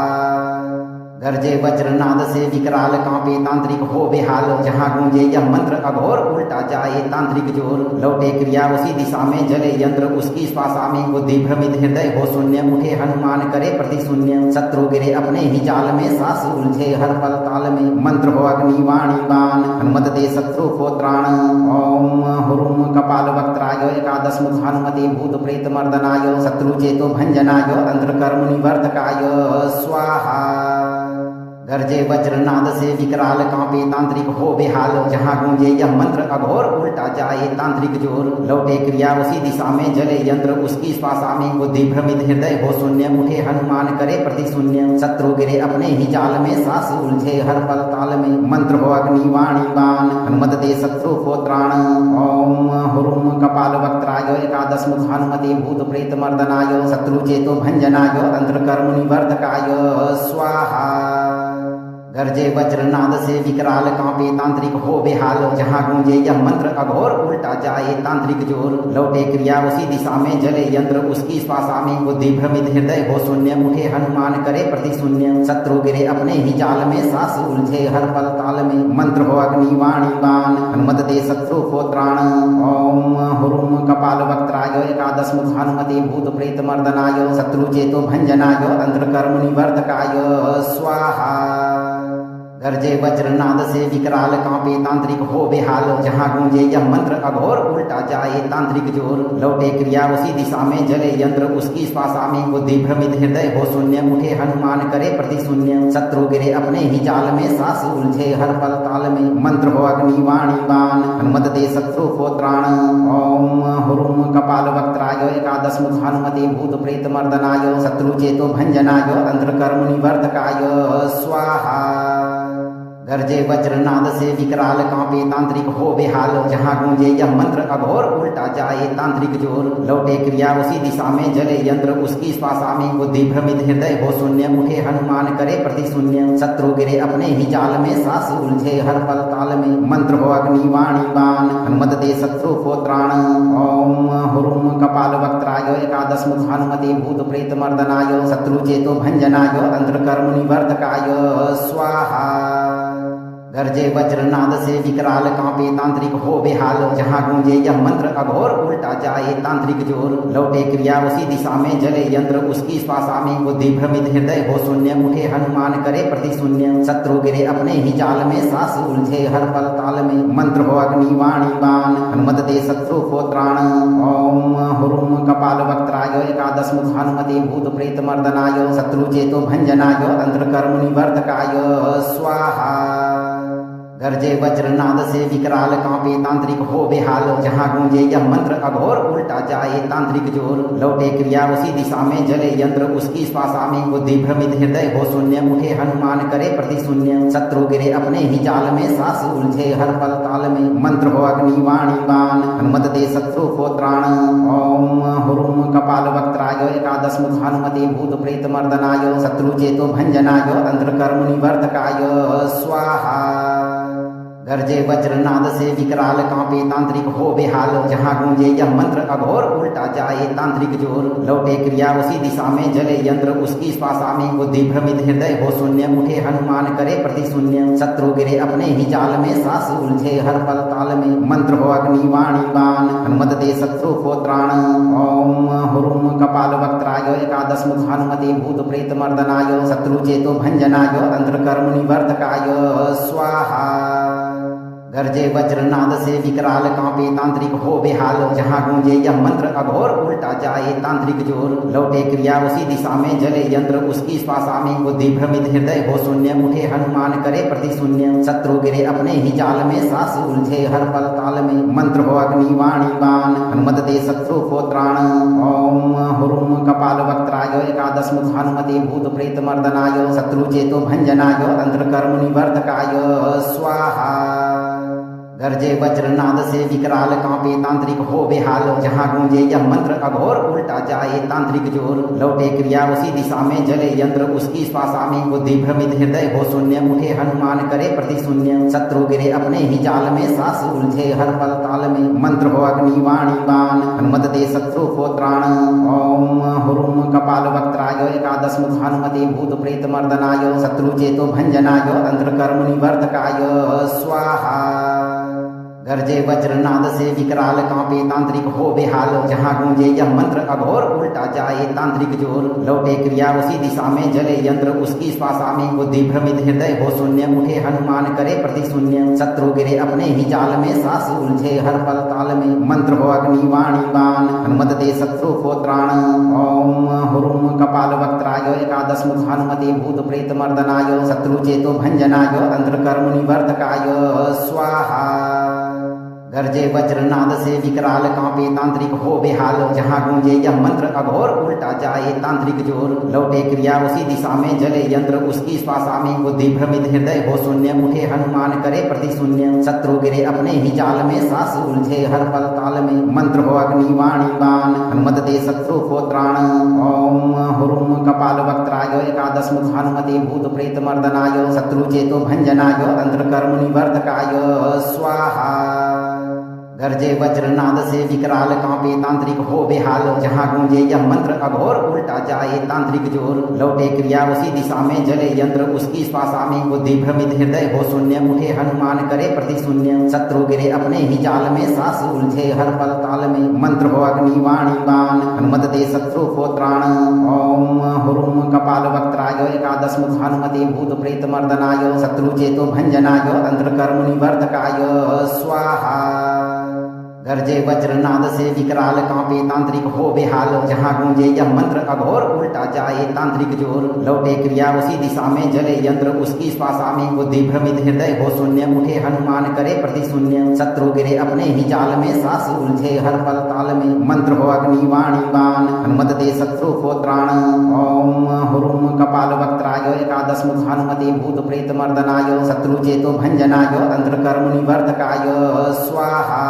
[SPEAKER 3] गर्जे वज्रनाद से विकराल कांपे तांत्रिक हो बेहाल, जहां गूंजे यह मंत्र अघोर उल्टा जाए तांत्रिक जोर। लौटे क्रिया उसी दिशा में जले यंत्र उसकी श्वासा में, बुद्धि भ्रमित हृदय हो शून्य, उठे हनुमान करे प्रतिशून्य। शत्रु गिरे अपने ही जाल में, सास उलझे हर पल ताल में। मंत्र हो अग्नि वाणी बाण, हनुमत दे शत्रु को त्राण। ओम हुरुम कपाल वक्त्राय एकादश मुख हनुमते भूत प्रेत मर्दनाय शत्रु चेतो भंजनाय तंत्र कर्म निवर्तकाय स्वाहा। गर्जे वज्रनाद से विकराल कांपे तांत्रिक हो बेहाल, जहां गूंजे यह मंत्र अघोर उल्टा जाए तांत्रिक जोर। लौटे क्रिया उसी दिशा में जले यंत्र उसकी श्वासा में, बुद्धि भ्रमित हृदय हो शून्य, उठे हनुमान करे प्रतिशून्य। शत्रु गिरे अपने ही जाल में, सास उलझे हर पल ताल में। मंत्र हो अग्नि वाणी बाण, हनुमत दे शत्रु को त्राण। ओम हुरुम कपाल वक्त्राय एकादश मुख हनुमते भूत प्रेत मर्दनाय शत्रु चेतो भंजनाय तंत्र कर्म निवर्तकाय स्वाहा। गर्जे वज्रनाद से विकराल कांपे तांत्रिक हो बेहाल, जहां गूंजे यह मंत्र अघोर उल्टा जाए तांत्रिक जोर। लौटे क्रिया उसी दिशा में जले यंत्र उसकी श्वासा में, बुद्धि भ्रमित हृदय हो शून्य, उठे हनुमान करे प्रतिशून्य। शत्रु गिरे अपने ही जाल में, सास उलझे हर पल ताल में। मंत्र हो अग्नि वाणी बाण, हनुमत दे शत्रु को त्राण। ओम हुरुम कपाल वक्त्राय एकादश मुख हनुमते भूत प्रेत मर्दनाय शत्रु चेतो भंजनाय तंत्र कर्म निवर्तकाय स्वाहा। गर्जे वज्रनाद से विकराल कांपे तांत्रिक हो बेहाल, जहां गूंजे यह मंत्र अघोर उल्टा जाए तांत्रिक जोर। लौटे क्रिया उसी दिशा में जले यंत्र उसकी श्वासा में, बुद्धि भ्रमित हृदय हो शून्य, उठे हनुमान करे प्रतिशून्य। शत्रु गिरे अपने ही जाल में, सास उलझे हर पल ताल में। मंत्र हो अग्नि वाणी बाण, हनुमत दे शत्रु को त्राण। ओम हुरुम कपाल वक्त्राय एकादश मुख हनुमते भूत प्रेत मर्दनाय शत्रु चेतो भंजनाय तंत्र कर्म निवर्तकाय स्वाहा। गर्जे वज्रनाद से विकराल कांपे तांत्रिक हो बेहाल, जहां गूंजे यह मंत्र अघोर उल्टा जाए तांत्रिक जोर। लौटे क्रिया उसी दिशा में जले यंत्र उसकी श्वासा में, बुद्धि भ्रमित हृदय हो शून्य, उठे हनुमान करे प्रतिशून्य। शत्रु गिरे अपने ही जाल में, सास उलझे हर पल ताल में। मंत्र हो अग्नि वाणी बाण, हनुमत दे शत्रु को त्राण। ओम हुरुम कपाल वक्त्राय एकादश मुख हनुमते भूत प्रेत मर्दनाय शत्रु चेतो भंजनाय तंत्र कर्म निवर्तकाय स्वाहा। गर्जे वज्रनाद से विकराल कांपे तांत्रिक हो बेहाल, जहां गूंजे यह मंत्र अघोर उल्टा जाए तांत्रिक जोर। लौटे क्रिया उसी दिशा में जले यंत्र उसकी श्वासा में, बुद्धि भ्रमित हृदय हो शून्य, उठे हनुमान करे प्रतिशून्य। शत्रु गिरे अपने ही जाल में, सास उलझे हर पल ताल में। मंत्र हो अग्नि वाणी बाण, हनुमत दे शत्रु को त्राण। ओम हुरुम कपाल वक्त्राय एकादश मुख हनुमते भूत प्रेत मर्दनाय शत्रु चेतो भंजनाय तंत्र कर्म निवर्तकाय स्वाहा। गरजे वज्रनाद से विकराल कांपे तांत्रिक हो बेहाल जहां गूंजे यह मंत्र अघोर उल्टा जाए तांत्रिक जोर लौटे क्रिया उसी दिशा में जले यंत्र उसकी श्वासा में बुद्धि भ्रमित हृदय हो शून्य उठे हनुमान करे प्रति शून्य शत्रु गिरे अपने ही जाल में सास उलझे हर पल ताल में मंत्र हो अग्नि वाणी बाण हनुमत दे शत्रु को त्राण ओम हुरुम कपाल वक्त्राय एकादश मुख हनुमते भूत प्रेत मर्दनाय शत्रु चेतो भंजनाय तंत्र कर्म निवर्तकाय स्वाहा गरजे वज्रनाद से विकराल कांपे तांत्रिक हो बेहाल जहां गूंजे यह मंत्र अघोर उल्टा जाए तांत्रिक जोर लौटे क्रिया उसी दिशा में जले यंत्र उसकी श्वासा में बुद्धि भ्रमित हृदय हो शून्य उठे हनुमान करे प्रति शून्य शत्रु गिरे अपने ही जाल में सास उलझे हर पल ताल में मंत्र हो अग्नि वाणी बाण हनुमत दे शत्रु को त्राण ओम हुरुम कपाल वक्त्राय एकादश मुख हनुमते भूत प्रेत मर्दनाय शत्रु चेतो भंजनाय तंत्र कर्म निवर्तकाय स्वाहा गरजे वज्रनाद से विकराल कांपे तांत्रिक हो बेहाल जहां गूंजे यह मंत्र अघोर उल्टा जाए तांत्रिक जोर लौटे क्रिया उसी दिशा में जले यंत्र उसकी श्वासा में बुद्धि भ्रमित हृदय हो शून्य उठे हनुमान करे प्रति शून्य शत्रु गिरे अपने ही जाल में सास उलझे हर पल ताल में मंत्र हो अग्नि वाणी बाण हनुमत दे शत्रु को त्राण ओम हुरुम कपाल वक्त्राय एकादश मुख हनुमते भूत प्रेत मर्दनाय शत्रु चेतो भंजनाय तंत्र कर्म निवर्तकाय स्वाहा गरजे वज्रनाद से विकराल कांपे तांत्रिक हो बेहाल जहां गूंजे यह मंत्र अघोर उल्टा जाए तांत्रिक जोर लौटे क्रिया उसी दिशा में जले यंत्र उसकी श्वासा में बुद्धि भ्रमित हृदय हो शून्य उठे हनुमान करे प्रति शून्य शत्रु गिरे अपने ही जाल में सास उलझे हर पल ताल में मंत्र हो अग्नि वाणी बाण हनुमत दे शत्रु को त्राण ओम हुरुम कपाल वक्त्राय एकादश मुख हनुमते भूत प्रेत मर्दनाय शत्रु चेतो भंजनाय तंत्र कर्म निवर्तकाय स्वाहा गरजे वज्रनाद से विकराल कांपे तांत्रिक हो बेहाल जहां गूंजे यह मंत्र अघोर उल्टा जाए तांत्रिक जोर लौटे क्रिया उसी दिशा में जले यंत्र उसकी श्वासा में बुद्धि भ्रमित हृदय हो शून्य उठे हनुमान करे प्रति शून्य शत्रु गिरे अपने ही जाल में सास उलझे हर पल ताल में मंत्र हो अग्नि वाणी बाण हनुमत दे शत्रु को त्राण ओम हुरुम कपाल वक्त्राय एकादश मुख हनुमते भूत प्रेत मर्दनाय शत्रु चेतो भंजनाय तंत्र कर्म निवर्तकाय स्वाहा गरजे वज्रनाद से विकराल कांपे तांत्रिक हो बेहाल जहां गूंजे यह मंत्र अघोर उल्टा जाए तांत्रिक जोर लौटे क्रिया उसी दिशा में जले यंत्र उसकी श्वासा में बुद्धि भ्रमित हृदय हो शून्य उठे हनुमान करे प्रति शून्य शत्रु गिरे अपने ही जाल में सास उलझे हर पल ताल में मंत्र हो अग्नि वाणी बाण हनुमत दे शत्रु को त्राण ओम हुरुम कपाल वक्त्राय एकादश मुख हनुमते भूत प्रेत मर्दनाय शत्रु चेतो भंजनाय तंत्र कर्म निवर्तकाय स्वाहा गरजे वज्रनाद से विकराल कांपे तांत्रिक हो बेहाल जहां गूंजे यह मंत्र अघोर उल्टा जाए तांत्रिक जोर लौटे क्रिया उसी दिशा में जले यंत्र उसकी श्वासा में बुद्धि भ्रमित हृदय हो शून्य उठे हनुमान करे प्रति शून्य शत्रु गिरे अपने ही जाल में सास उलझे हर पल ताल में मंत्र हो अग्नि वाणी बाण हनुमत दे शत्रु को त्राण ओम हुरुम कपाल वक्त्राय एकादश मुख हनुमते भूत प्रेत मर्दनाय शत्रु चेतो भंजनाय तंत्र कर्म निवर्तकाय स्वाहा गरजे वज्रनाद से विकराल कांपे तांत्रिक हो बेहाल जहां गूंजे यह मंत्र अघोर उल्टा जाए तांत्रिक जोर लौटे क्रिया उसी दिशा में जले यंत्र उसकी श्वासा में बुद्धि भ्रमित हृदय हो शून्य उठे हनुमान करे प्रति शून्य शत्रु गिरे अपने ही जाल में सास उलझे हर पल ताल में मंत्र हो अग्नि वाणी बाण हनुमत दे शत्रु को त्राण ओम हुरुम कपाल वक्त्राय एकादश मुख हनुमते भूत प्रेत मर्दनाय शत्रु चेतो भंजनाय तंत्र कर्म निवर्तकाय स्वाहा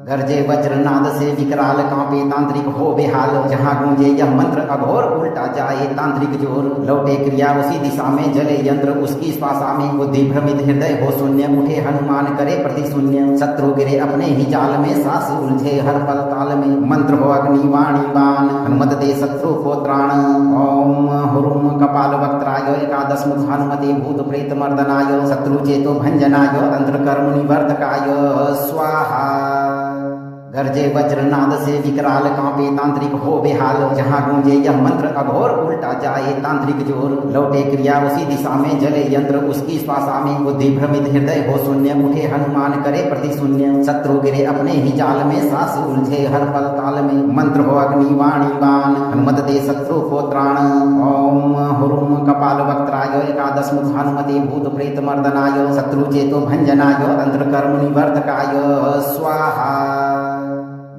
[SPEAKER 3] गरजे वज्रनाद से विकराल कांपे तांत्रिक हो बेहाल जहां गूंजे यह मंत्र अघोर उल्टा जाए तांत्रिक जोर लौटे क्रिया उसी दिशा में जले यंत्र उसकी श्वासा में बुद्धि भ्रमित हृदय हो शून्य उठे हनुमान करे प्रति शून्य शत्रु गिरे अपने ही जाल में सास उलझे हर पल ताल में मंत्र हो अग्नि वाणी बाण हनुमत दे शत्रु को त्राण ओम हुरुम कपाल वक्त्राय एकादश मुख हनुमते भूत प्रेत मर्दनाय शत्रु चेतो भंजनाय तंत्र कर्म निवर्तकाय स्वाहा गरजे वज्रनाद से विकराल कांपे तांत्रिक हो बेहाल जहाँ गूंजे यह मंत्र अघोर उल्टा जाए तांत्रिक जोर लौटे क्रिया उसी दिशा में जले यंत्र उसकी श्वासा में बुद्धि भ्रमित हृदय हो शून्य उठे हनुमान करे प्रति शून्य शत्रु गिरे अपने ही जाल में सांस उलझे हर पल ताल में मंत्र हो अग्नि वाणी बाण हनुमत दे शत्रु को त्राण ओम हुरुम कपाल वक्त्राय एकादश मुख हनुमते भूत प्रेत मर्दनाय शत्रु चेतो भंजनाय तंत्र कर्म निवर्तकाय स्वाहा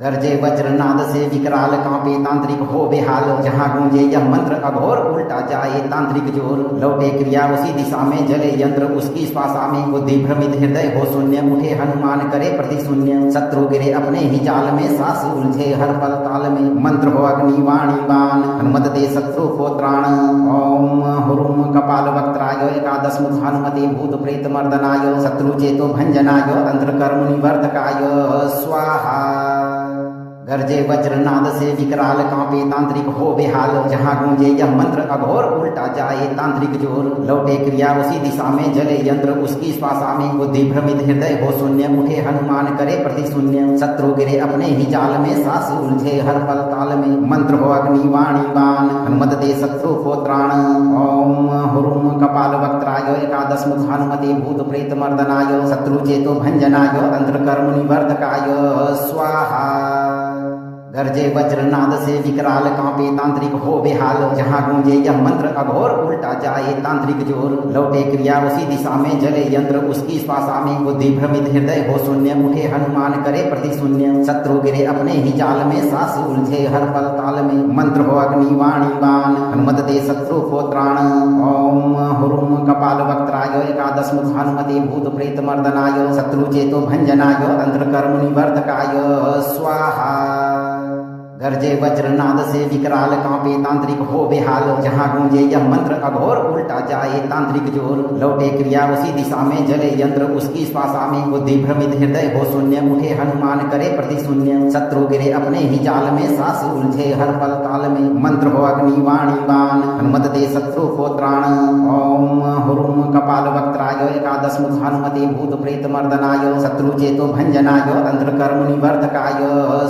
[SPEAKER 3] गर्जे वज्रनाद से विकराल कांपे तांत्रिक हो बेहाल जहाँ गूंजे यह मंत्र अघोर उल्टा जाए तांत्रिक जोर लौटे क्रिया उसी दिशा में जले यंत्र उसकी श्वासा में बुद्धि भ्रमित हृदय हो शून्य उठे हनुमान करे प्रति शून्य शत्रु गिरे अपने ही जाल में सांस उलझे हर पल ताल में मंत्र हो अग्नि वाणी बाण हनुमत दे शत्रु को त्राण ओम हुरुम कपाल वक्त्राय एकादश मुख हनुमते भूत प्रेत मर्दनाय शत्रु चेतो भंजनाय तंत्र कर्म निवर्तकाय स्वाहा गर्जे वज्रनाद से विकराल कांपे तांत्रिक हो बेहाल जहाँ गूंजे यह मंत्र अघोर उल्टा जाए तांत्रिक जोर लौटे क्रिया उसी दिशा में जले यंत्र उसकी श्वासा में बुद्धि भ्रमित हृदय हो शून्य उठे हनुमान करे प्रति शून्य शत्रु गिरे अपने ही जाल में सांस उलझे हर पल ताल में मंत्र हो अग्नि वाणी बाण हनुमत दे शत्रु को त्राण ओम हुरुम कपाल वक्त्राय एकादश मुख हनुमते भूत प्रेत मर्दनाय शत्रु चेतो भंजनाय तंत्र कर्म निवर्तकाय स्वाहा गर्जे वज्रनाद से विकराल कांपे तांत्रिक हो बेहाल जहाँ गूंजे यह मंत्र अघोर उल्टा जाए तांत्रिक जोर लौटे क्रिया उसी दिशा में जले यंत्र उसकी श्वासा में बुद्धि भ्रमित हृदय हो शून्य उठे हनुमान करे प्रति शून्य शत्रु गिरे अपने ही जाल में सांस उलझे हर पल ताल में मंत्र हो अग्नि वाणी बाण हनुमत दे शत्रु को त्राण ओम हुरुम कपाल वक्त्राय एकादश मुख हनुमते भूत प्रेत मर्दनाय शत्रु चेतो भंजनाय तंत्र कर्म निवर्तकाय स्वाहा गर्जे वज्रनाद से विकराल कांपे तांत्रिक हो बेहाल जहाँ गूंजे यह मंत्र अघोर उल्टा जाए तांत्रिक जोर लौटे क्रिया उसी दिशा में जले यंत्र उसकी श्वासा में बुद्धि भ्रमित हृदय हो शून्य उठे हनुमान करे प्रति शून्य शत्रु गिरे अपने ही जाल में सांस उलझे हर पल ताल में मंत्र हो अग्नि वाणी बाण हनुमत दे शत्रु को त्राण ओम हुरुम कपाल वक्त्राय एकादश मुख हनुमते भूत प्रेत मर्दनाय शत्रु चेतो भंजनाय तंत्र कर्म निवर्तकाय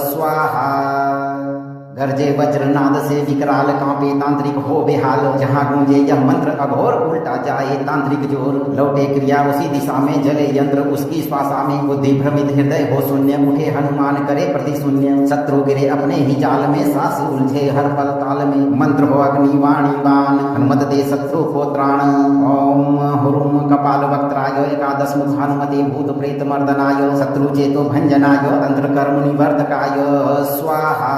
[SPEAKER 3] स्वाहा गर्जे वज्रनाद से विकराल कांपे तांत्रिक हो बेहाल जहाँ गूंजे यह मंत्र अघोर उल्टा जाए तांत्रिक जोर लौटे क्रिया उसी दिशा में जले यंत्र उसकी श्वासा में बुद्धि भ्रमित हृदय हो शून्य उठे हनुमान करे प्रति शून्य शत्रु गिरे अपने ही जाल में सांस उलझे हर पल ताल में मंत्र हो अग्नि वाणी बाण हनुमत दे शत्रु को त्राण ओम हुरुम कपाल वक्त्राय एकादश मुख हनुमते भूत प्रेत मर्दनाय शत्रु चेतो भंजनाय तंत्र कर्म निवर्तकाय स्वाहा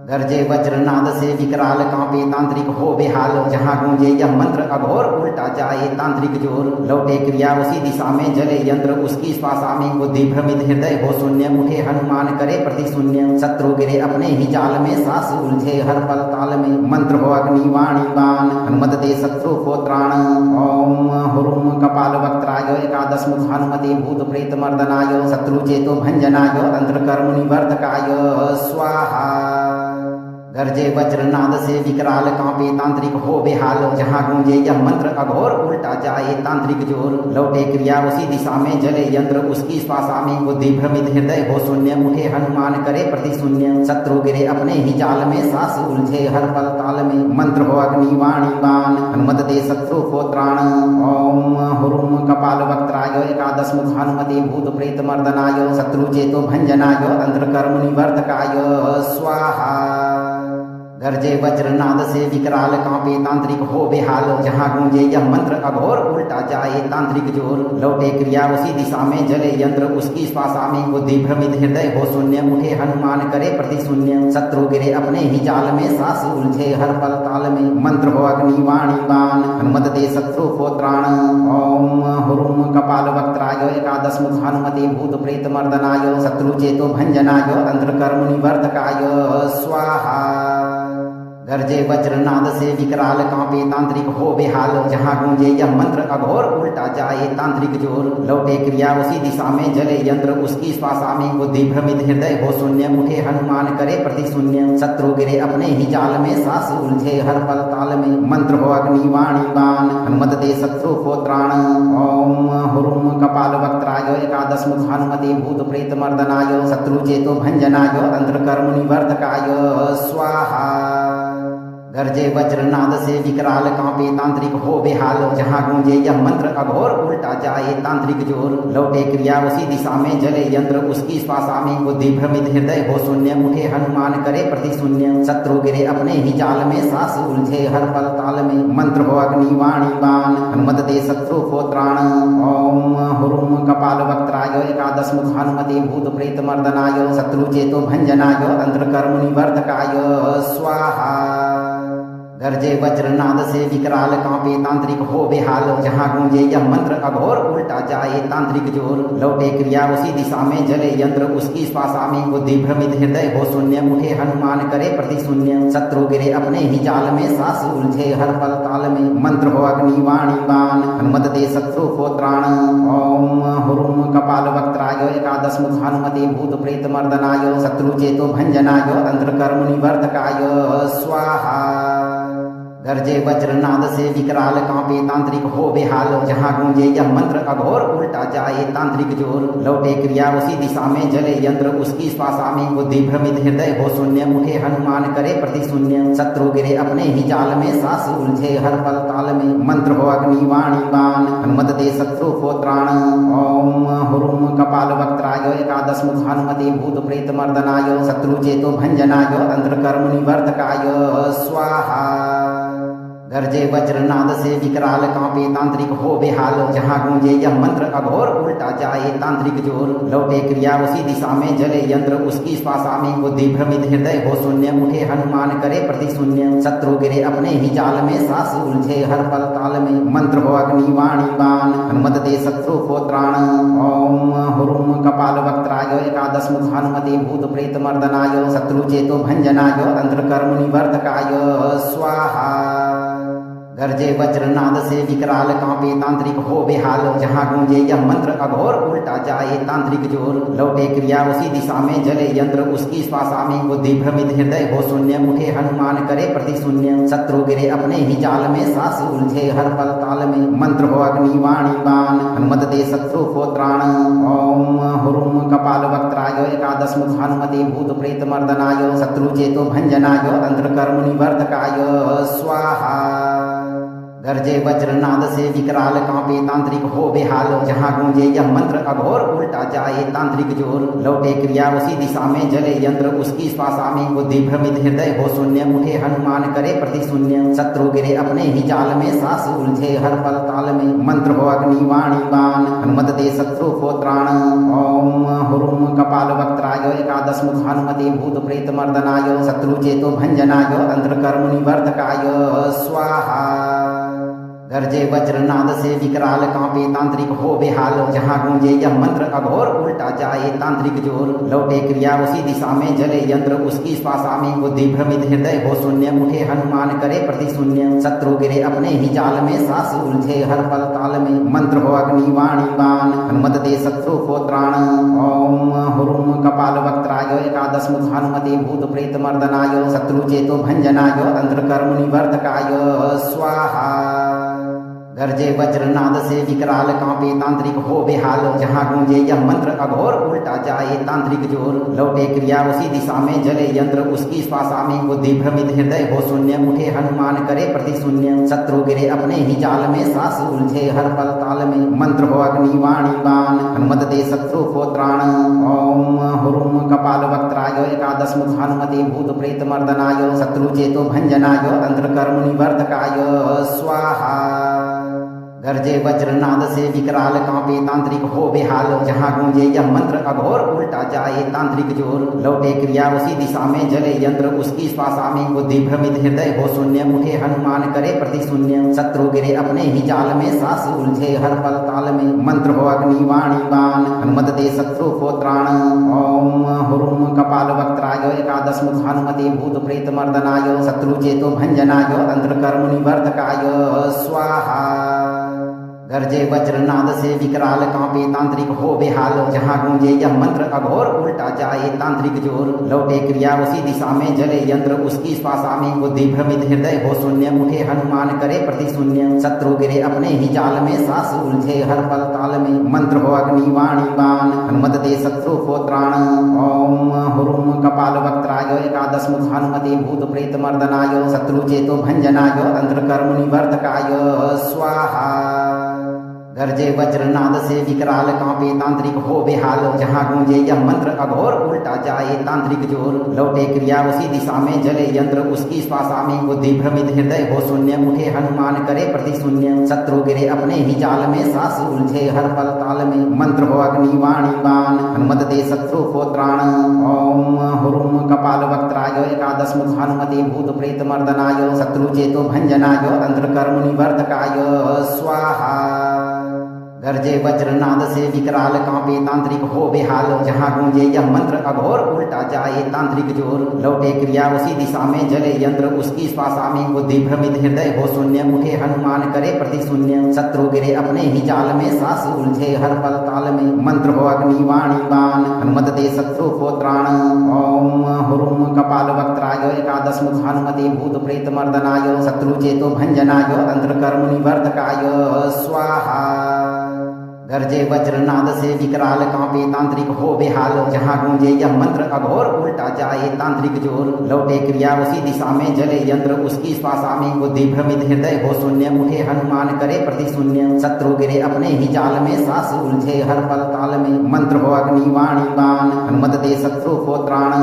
[SPEAKER 3] गर्जे वज्रनाद से विकराल कांपे तांत्रिक हो बेहाल जहाँ गूंजे यह मंत्र अघोर उल्टा जाए तांत्रिक जोर लौटे क्रिया उसी दिशा में जले यंत्र उसकी श्वासा में बुद्धि भ्रमित हृदय हो शून्य उठे हनुमान करे प्रति शून्य शत्रु गिरे अपने ही जाल में सांस उलझे हर पल ताल में मंत्र हो अग्नि वाणी बाण हनुमत दे शत्रु को त्राण ओम हुरुम कपाल वक्त्राय एकादश मुख हनुमते भूत प्रेत मर्दनाय शत्रु चेतो भंजनाय तंत्र कर्म निवर्तकाय स्वाहा गर्जे वज्रनाद से विकराल कांपे तांत्रिक हो बेहाल जहाँ गूंजे यह मंत्र अघोर उल्टा जाए तांत्रिक जोर लौटे क्रिया उसी दिशा में जले यंत्र उसकी श्वासा में बुद्धि भ्रमित हृदय हो शून्य उठे हनुमान करे प्रति शून्य शत्रु गिरे अपने ही जाल में सांस उलझे हर पल ताल में मंत्र हो अग्नि वाणी बाण हनुमत दे शत्रु को त्राण ओम हुरुम कपाल वक्त्राय एकादश मुख हनुमते भूत प्रेत मर्दनाय शत्रु चेतो भंजनाय तंत्र कर्म निवर्तकाय स्वाहा गर्जे वज्रनाद से विकराल कांपे तांत्रिक हो बेहाल जहाँ गूंजे यह मंत्र अघोर उल्टा जाए तांत्रिक जोर लौटे क्रिया उसी दिशा में जले यंत्र उसकी श्वासा में बुद्धि भ्रमित हृदय हो शून्य उठे हनुमान करे प्रति शून्य शत्रु गिरे अपने ही जाल में सांस उलझे हर पल ताल में मंत्र हो अग्नि वाणी बाण हनुमत दे शत्रु को त्राण ओम हुरुम कपाल वक्त्राय एकादश मुख हनुमते भूत प्रेत मर्दनाय शत्रु चेतो भंजनाय तंत्र कर्म निवर्तकाय स्वाहा गरजे वज्रनाद से विकराल कांपे तांत्रिक हो बेहाल जहां गूंजे यह मंत्र अघोर उल्टा जाए तांत्रिक जोर लौटे क्रिया उसी दिशा में जले यंत्र उसकी श्वासा में बुद्धि भ्रमित हृदय हो शून्य उठे हनुमान करे प्रति शून्य शत्रु गिरे अपने ही जाल में सास उलझे हर पल ताल में मंत्र हो अग्नि वाणी बाण हनुमत दे शत्रु को त्राण ओम हुरुम कपाल वक्त्राय एकादश मुख हनुमते भूत प्रेत मर्दनाय शत्रु चेतो भंजनाय तंत्र कर्म निवर्तकाय स्वाहा गरजे वज्रनाद से विकराल कांपे तांत्रिक हो बेहाल जहां गूंजे यह मंत्र अघोर उल्टा जाए तांत्रिक जोर लौटे क्रिया उसी दिशा में जले यंत्र उसकी श्वासा में बुद्धि भ्रमित हृदय हो शून्य उठे हनुमान करे प्रति शून्य शत्रु गिरे अपने ही जाल में सास उलझे हर पल ताल में मंत्र हो अग्नि वाणी बाण हनुमत दे शत्रु को त्राण ओम हुरुम कपाल वक्त्राय एकादश मुख हनुमते भूत प्रेत मर्दनाय शत्रु चेतो भंजनाय तंत्र कर्म निवर्तकाय स्वाहा गरजे वज्रनाद से विकराल कांपे तांत्रिक हो बेहाल जहां गूंजे यह मंत्र अघोर उल्टा जाए तांत्रिक जोर लौटे क्रिया उसी दिशा में जले यंत्र उसकी श्वासा में बुद्धि भ्रमित हृदय हो शून्य उठे हनुमान करे प्रति शून्य शत्रु गिरे अपने ही जाल में सास उलझे हर पल ताल में मंत्र हो अग्नि वाणी बाण हनुमत दे शत्रु को त्राण ओम हुरुम कपाल वक्त्राय एकादश मुख हनुमते भूत प्रेत मर्दनाय शत्रु चेतो भंजनाय तंत्र कर्म निवर्तकाय स्वाहा गरजे वज्रनाद से विकराल कांपे तांत्रिक हो बेहाल जहां गूंजे यह मंत्र अघोर उल्टा जाए तांत्रिक जोर लौटे क्रिया उसी दिशा में जले यंत्र उसकी श्वासा में बुद्धि भ्रमित हृदय हो शून्य उठे हनुमान करे प्रति शून्य शत्रु गिरे अपने ही जाल में सास उलझे हर पल ताल में मंत्र हो अग्नि वाणी बाण हनुमत दे शत्रु को त्राण ओम हुरुम कपाल वक्त्राय एकादश मुख हनुमते भूत प्रेत मर्दनाय शत्रु चेतो भंजनाय तंत्र कर्म निवर्तकाय स्वाहा गरजे वज्रनाद से विकराल कांपे तांत्रिक हो बेहाल जहां गूंजे यह मंत्र अघोर उल्टा जाए तांत्रिक जोर लौटे क्रिया उसी दिशा में जले यंत्र उसकी श्वासा में बुद्धि भ्रमित हृदय हो शून्य उठे हनुमान करे प्रति शून्य शत्रु गिरे अपने ही जाल में सास उलझे हर पल ताल में मंत्र हो अग्नि वाणी बाण हनुमत दे शत्रु को त्राण ओम हुरुम कपाल वक्त्राय एकादश मुख हनुमते भूत प्रेत मर्दनाय शत्रु चेतो भंजनाय तंत्र कर्म निवर्तकाय स्वाहा गरजे वज्रनाद से विकराल कांपे तांत्रिक हो बेहाल जहां गूंजे यह मंत्र अघोर उल्टा जाए तांत्रिक जोर लौटे क्रिया उसी दिशा में जले यंत्र उसकी श्वासा में बुद्धि भ्रमित हृदय हो शून्य उठे हनुमान करे प्रति शून्य शत्रु गिरे अपने ही जाल में सास उलझे हर पल ताल में मंत्र हो अग्नि वाणी बाण हनुमत दे शत्रु को त्राण ओम हुरुम कपाल वक्त्राय एकादश मुख हनुमते भूत प्रेत मर्दनाय शत्रु चेतो भंजनाय तंत्र कर्म निवर्तकाय स्वाहा गरजे वज्रनाद से विकराल कांपे तांत्रिक हो बेहाल जहां गूंजे यह मंत्र अघोर उल्टा जाए तांत्रिक जोर लौटे क्रिया उसी दिशा में जले यंत्र उसकी श्वासा में बुद्धि भ्रमित हृदय हो शून्य उठे हनुमान करे प्रति शून्य शत्रु गिरे अपने ही जाल में सास उलझे हर पल ताल में मंत्र हो अग्नि वाणी बाण हनुमत दे शत्रु को त्राण ओम हुरुम कपाल वक्त्राय एकादश मुख हनुमते भूत प्रेत मर्दनाय शत्रु चेतो भंजनाय तंत्र कर्म निवर्तकाय स्वाहा गरजे वज्रनाद से विकराल कांपे तांत्रिक हो बेहाल जहां गूंजे यह मंत्र अघोर उल्टा जाए तांत्रिक जोर लौटे क्रिया उसी दिशा में जले यंत्र उसकी श्वासा में बुद्धि भ्रमित हृदय हो शून्य उठे हनुमान करे प्रति शून्य शत्रु गिरे अपने ही जाल में सास उलझे हर पल ताल में मंत्र हो अग्नि वाणी बाण हनुमत दे शत्रु को त्राण ओम हुरुम कपाल वक्त्राय एकादश मुख हनुमते भूत प्रेत मर्दनाय शत्रु चेतो भंजनाय तंत्र कर्म निवर्तकाय स्वाहा गरजे वज्रनाद से विकराल कांपे तांत्रिक हो बेहाल जहां गूंजे यह मंत्र अघोर उल्टा जाए तांत्रिक जोर लौटे क्रिया उसी दिशा में जले यंत्र उसकी श्वासा में बुद्धि भ्रमित हृदय हो शून्य उठे हनुमान करे प्रति शून्य शत्रु गिरे अपने ही जाल में सास उलझे हर पल ताल में मंत्र हो अग्नि वाणी बाण हनुमत दे शत्रु को त्राण ओम हुरुम कपाल वक्त्राय एकादश मुख हनुमते भूत प्रेत मर्दनाय शत्रु चेतो भंजनाय तंत्र कर्म निवर्तकाय स्वाहा गरजे वज्रनाद से विकराल कांपे तांत्रिक हो बेहाल जहां गूंजे यह मंत्र अघोर उल्टा जाए तांत्रिक जोर लौटे क्रिया उसी दिशा में जले यंत्र उसकी श्वासा में बुद्धि भ्रमित हृदय हो शून्य उठे हनुमान करे प्रति शून्य शत्रु गिरे अपने ही जाल में सास उलझे हर पल ताल में मंत्र हो अग्नि वाणी बाण हनुमत दे शत्रु को त्राण ओम हुरुम कपाल वक्त्राय एकादश मुख हनुमते भूत प्रेत प्रेत मर्दनाय शत्रु चेतो भंजनाय तंत्र कर्म निवर्तकाय स्वाहा। गर्जे वज्रनाद से विकराल कांपे तांत्रिक हो बेहाल, जहां गूंजे यह मंत्र अघोर उल्टा जाए तांत्रिक जोर। लौटे क्रिया उसी दिशा में जले यंत्र उसकी श्वासा में, बुद्धि भ्रमित हृदय हो शून्य, उठे हनुमान करे प्रति शून्य। शत्रु गिरे अपने ही जाल में, सांस उलझे हर पल ताल में। मंत्र हो अग्नि वाणी बाण, हनुमत दे शत्रु को त्राण। ओम हुरुम कपाल वक्त्राय एकादश मुख हनुमते भूत प्रेत मर्दनाय शत्रु चेतो भंजनाय तंत्र कर्म निवर्तकाय स्वाहा। गर्जे वज्रनाद से विकराल कांपे तांत्रिक हो बेहाल, जहां गूंजे यह मंत्र अघोर उल्टा जाए तांत्रिक जोर। लौटे क्रिया उसी दिशा में जले यंत्र उसकी श्वासा में, बुद्धि भ्रमित हृदय हो शून्य, उठे हनुमान करे प्रति शून्य। शत्रु गिरे अपने ही जाल में, सांस उलझे हर पल ताल में। मंत्र हो अग्नि वाणी बाण, हनुमत दे शत्रु को त्राण। ओम हुरुम कपाल वक्त्राय एकादश मुख हनुमते भूत प्रेत मर्दनाय शत्रु चेतो भंजनाय तंत्र कर्म निवर्तकाय स्वाहा। गर्जे वज्रनाद से विकराल कांपे तांत्रिक हो बेहाल, जहां गूंजे यह मंत्र अघोर उल्टा जाए तांत्रिक जोर। लौटे क्रिया उसी दिशा में जले यंत्र उसकी श्वासा में, बुद्धि भ्रमित हृदय हो शून्य, उठे हनुमान करे प्रति शून्य। शत्रु गिरे अपने ही जाल में, सांस उलझे हर पल ताल में। मंत्र हो अग्नि वाणी बाण, हनुमत दे शत्रु को त्राण। ओम हुरुम कपाल वक्त्राय एकादश मुख हनुमते भूत प्रेत मर्दनाय शत्रु चेतो भंजनाय तंत्र कर्म निवर्तकाय स्वाहा। गर्जे वज्रनाद से विकराल कांपे तांत्रिक हो बेहाल, जहां गूंजे यह मंत्र अघोर उल्टा जाए तांत्रिक जोर। लौटे क्रिया उसी दिशा में जले यंत्र उसकी श्वासा में, बुद्धि भ्रमित हृदय हो शून्य, उठे हनुमान करे प्रति शून्य। शत्रु गिरे अपने ही जाल में, सांस उलझे हर पल ताल में। मंत्र हो अग्नि वाणी बाण, हनुमत दे शत्रु को त्राण।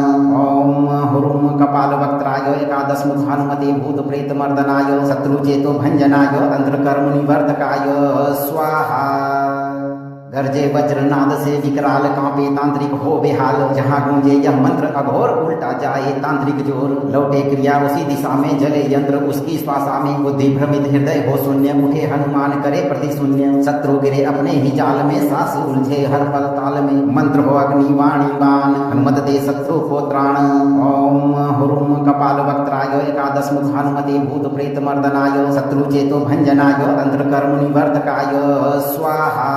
[SPEAKER 3] ओम हुरुम कपाल वक्त्राय एकादश मुख हनुमते भूत प्रेत मर्दनाय शत्रु चेतो भंजनाय तंत्र कर्म निवर्तकाय स्वाहा। गर्जे वज्रनाद से विकराल कांपे तांत्रिक हो बेहाल, जहां गूंजे यह मंत्र अघोर उल्टा जाए तांत्रिक जोर। लौटे क्रिया उसी दिशा में जले यंत्र उसकी श्वासा में, बुद्धि भ्रमित हृदय हो शून्य, उठे हनुमान करे प्रति शून्य। शत्रु गिरे अपने ही जाल में, सांस उलझे हर पल ताल में। मंत्र हो अग्नि वाणी बाण, हनुमत दे शत्रु को त्राण। ओम हुरुम कपाल वक्त्राय एकादश मुख हनुमते भूत प्रेत मर्दनाय शत्रु चेतो भंजनाय तंत्र कर्म निवर्तकाय स्वाहा।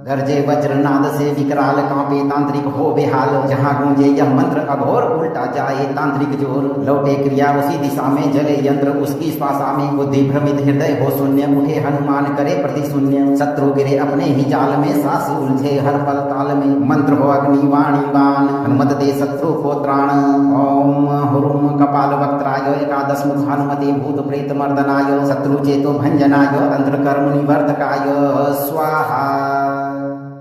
[SPEAKER 3] गर्जे वज्रनाद से विकराल कांपे तांत्रिक हो बेहाल, जहां गूंजे यह मंत्र अघोर उल्टा जाए तांत्रिक जोर। लौटे क्रिया उसी दिशा में जले यंत्र उसकी श्वासा में, बुद्धि भ्रमित हृदय हो शून्य, उठे हनुमान करे प्रति शून्य। शत्रु गिरे अपने ही जाल में, सांस उलझे हर पल ताल में। मंत्र हो अग्नि वाणी बाण, हनुमत दे शत्रु को त्राण। ओम हुरुम कपाल वक्त्राय एकादश मुख हनुमते भूत प्रेत मर्दनाय शत्रु चेतो भंजनाय तंत्र कर्म निवर्तकाय स्वाहा।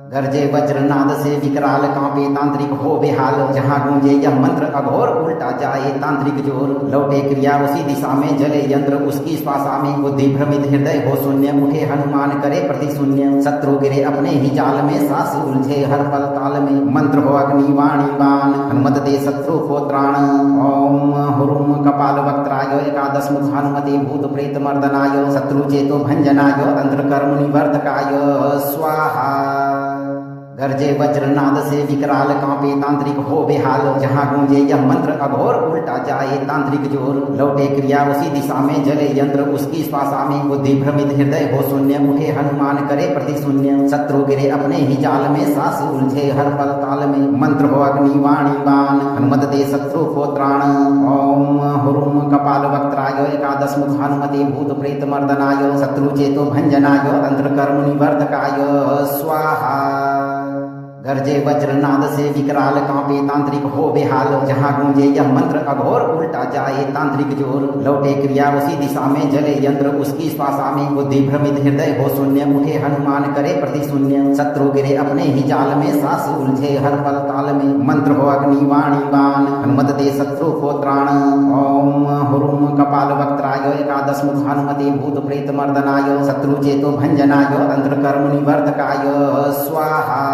[SPEAKER 3] गर्जे वज्रनाद से विकराल कांपे तांत्रिक हो बेहाल, जहां गूंजे यह मंत्र अघोर उल्टा जाए तांत्रिक जोर। लौटे क्रिया उसी दिशा में जले यंत्र उसकी श्वासा में, बुद्धि भ्रमित हृदय हो शून्य, उठे हनुमान करे प्रति शून्य। शत्रु गिरे अपने ही जाल में, सांस उलझे हर पल ताल में। मंत्र हो अग्नि वाणी बाण, हनुमत दे शत्रु को त्राण। ओम हुरुम कपाल वक्त्राय एकादश मुख हनुमते भूत प्रेत मर्दनाय शत्रु चेतो भंजनाय तंत्र कर्म निवर्तकाय स्वाहा। गर्जे वज्रनाद से विकराल कांपे तांत्रिक हो बेहाल, जहां गूंजे यह मंत्र अघोर उल्टा जाए तांत्रिक जोर। लौटे क्रिया उसी दिशा में जले यंत्र उसकी श्वासा में, बुद्धि भ्रमित हृदय हो शून्य, उठे हनुमान करे प्रति शून्य। शत्रु गिरे अपने ही जाल में, सांस उलझे हर पल ताल में। मंत्र हो अग्नि वाणी बाण, हनुमत दे शत्रु को त्राण। ओम हुरुम कपाल वक्त्राय एकादश मुख हनुमते भूत प्रेत मर्दनाय शत्रु चेतो भंजनाय तंत्र कर्म निवर्तकाय स्वाहा। गर्जे वज्रनाद से विकराल कांपे तांत्रिक हो बेहाल, जहां गूंजे यह मंत्र अघोर उल्टा जाए तांत्रिक जोर। लौटे क्रिया उसी दिशा में जले यंत्र उसकी श्वासा में, बुद्धि भ्रमित हृदय हो शून्य, उठे हनुमान करे प्रति शून्य। शत्रु गिरे अपने ही जाल में, सांस उलझे हर पल ताल में। मंत्र हो अग्नि वाणी बाण, हनुमत दे शत्रु को त्राण। ओम हुरुम कपाल वक्त्राय एकादश मुख हनुमते भूत प्रेत मर्दनाय शत्रु चेतो भंजनाय तंत्र कर्म निवर्तकाय स्वाहा।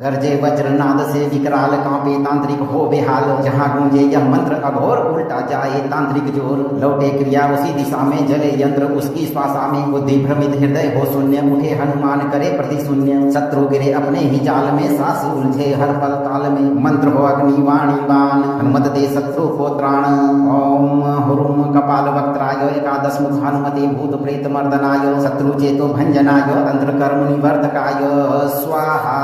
[SPEAKER 3] गरजे वज्रनाद से विकराल कांपे तांत्रिक हो बेहाल जहां गूंजे यह मंत्र अघोर उल्टा जाए तांत्रिक जोर लौटे क्रिया उसी दिशा में जले यंत्र उसकी श्वासा में बुद्धि भ्रमित हृदय हो शून्य उठे हनुमान करे प्रति शून्य शत्रु गिरे अपने ही जाल में सास उलझे हर पल ताल में मंत्र हो अग्नि वाणी बाण हनुमत दे शत्रु को त्राण ओम हुरुम कपाल वक्त्राय एकादश मुख हनुमते भूत प्रेत मर्दनाय शत्रु चेतो भंजनाय तंत्र कर्म निवर्तकाय स्वाहा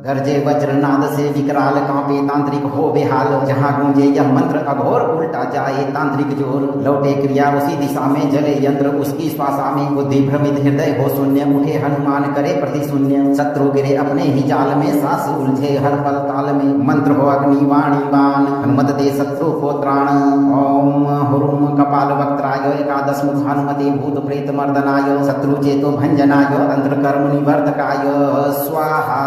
[SPEAKER 3] गरजे वज्रनाद से विकराल कांपे तांत्रिक हो बेहाल जहां गूंजे यह मंत्र अघोर उल्टा जाए तांत्रिक जोर लौटे क्रिया उसी दिशा में जले यंत्र उसकी श्वासा में बुद्धि भ्रमित हृदय हो शून्य उठे हनुमान करे प्रति शून्य शत्रु गिरे अपने ही जाल में सास उलझे हर पल ताल में मंत्र हो अग्नि वाणी बाण हनुमत दे शत्रु को त्राण ओम हुरुम कपाल वक्त्राय एकादश मुख हनुमते भूत प्रेत मर्दनाय शत्रु चेतो भंजनाय तंत्र कर्म निवर्तकाय स्वाहा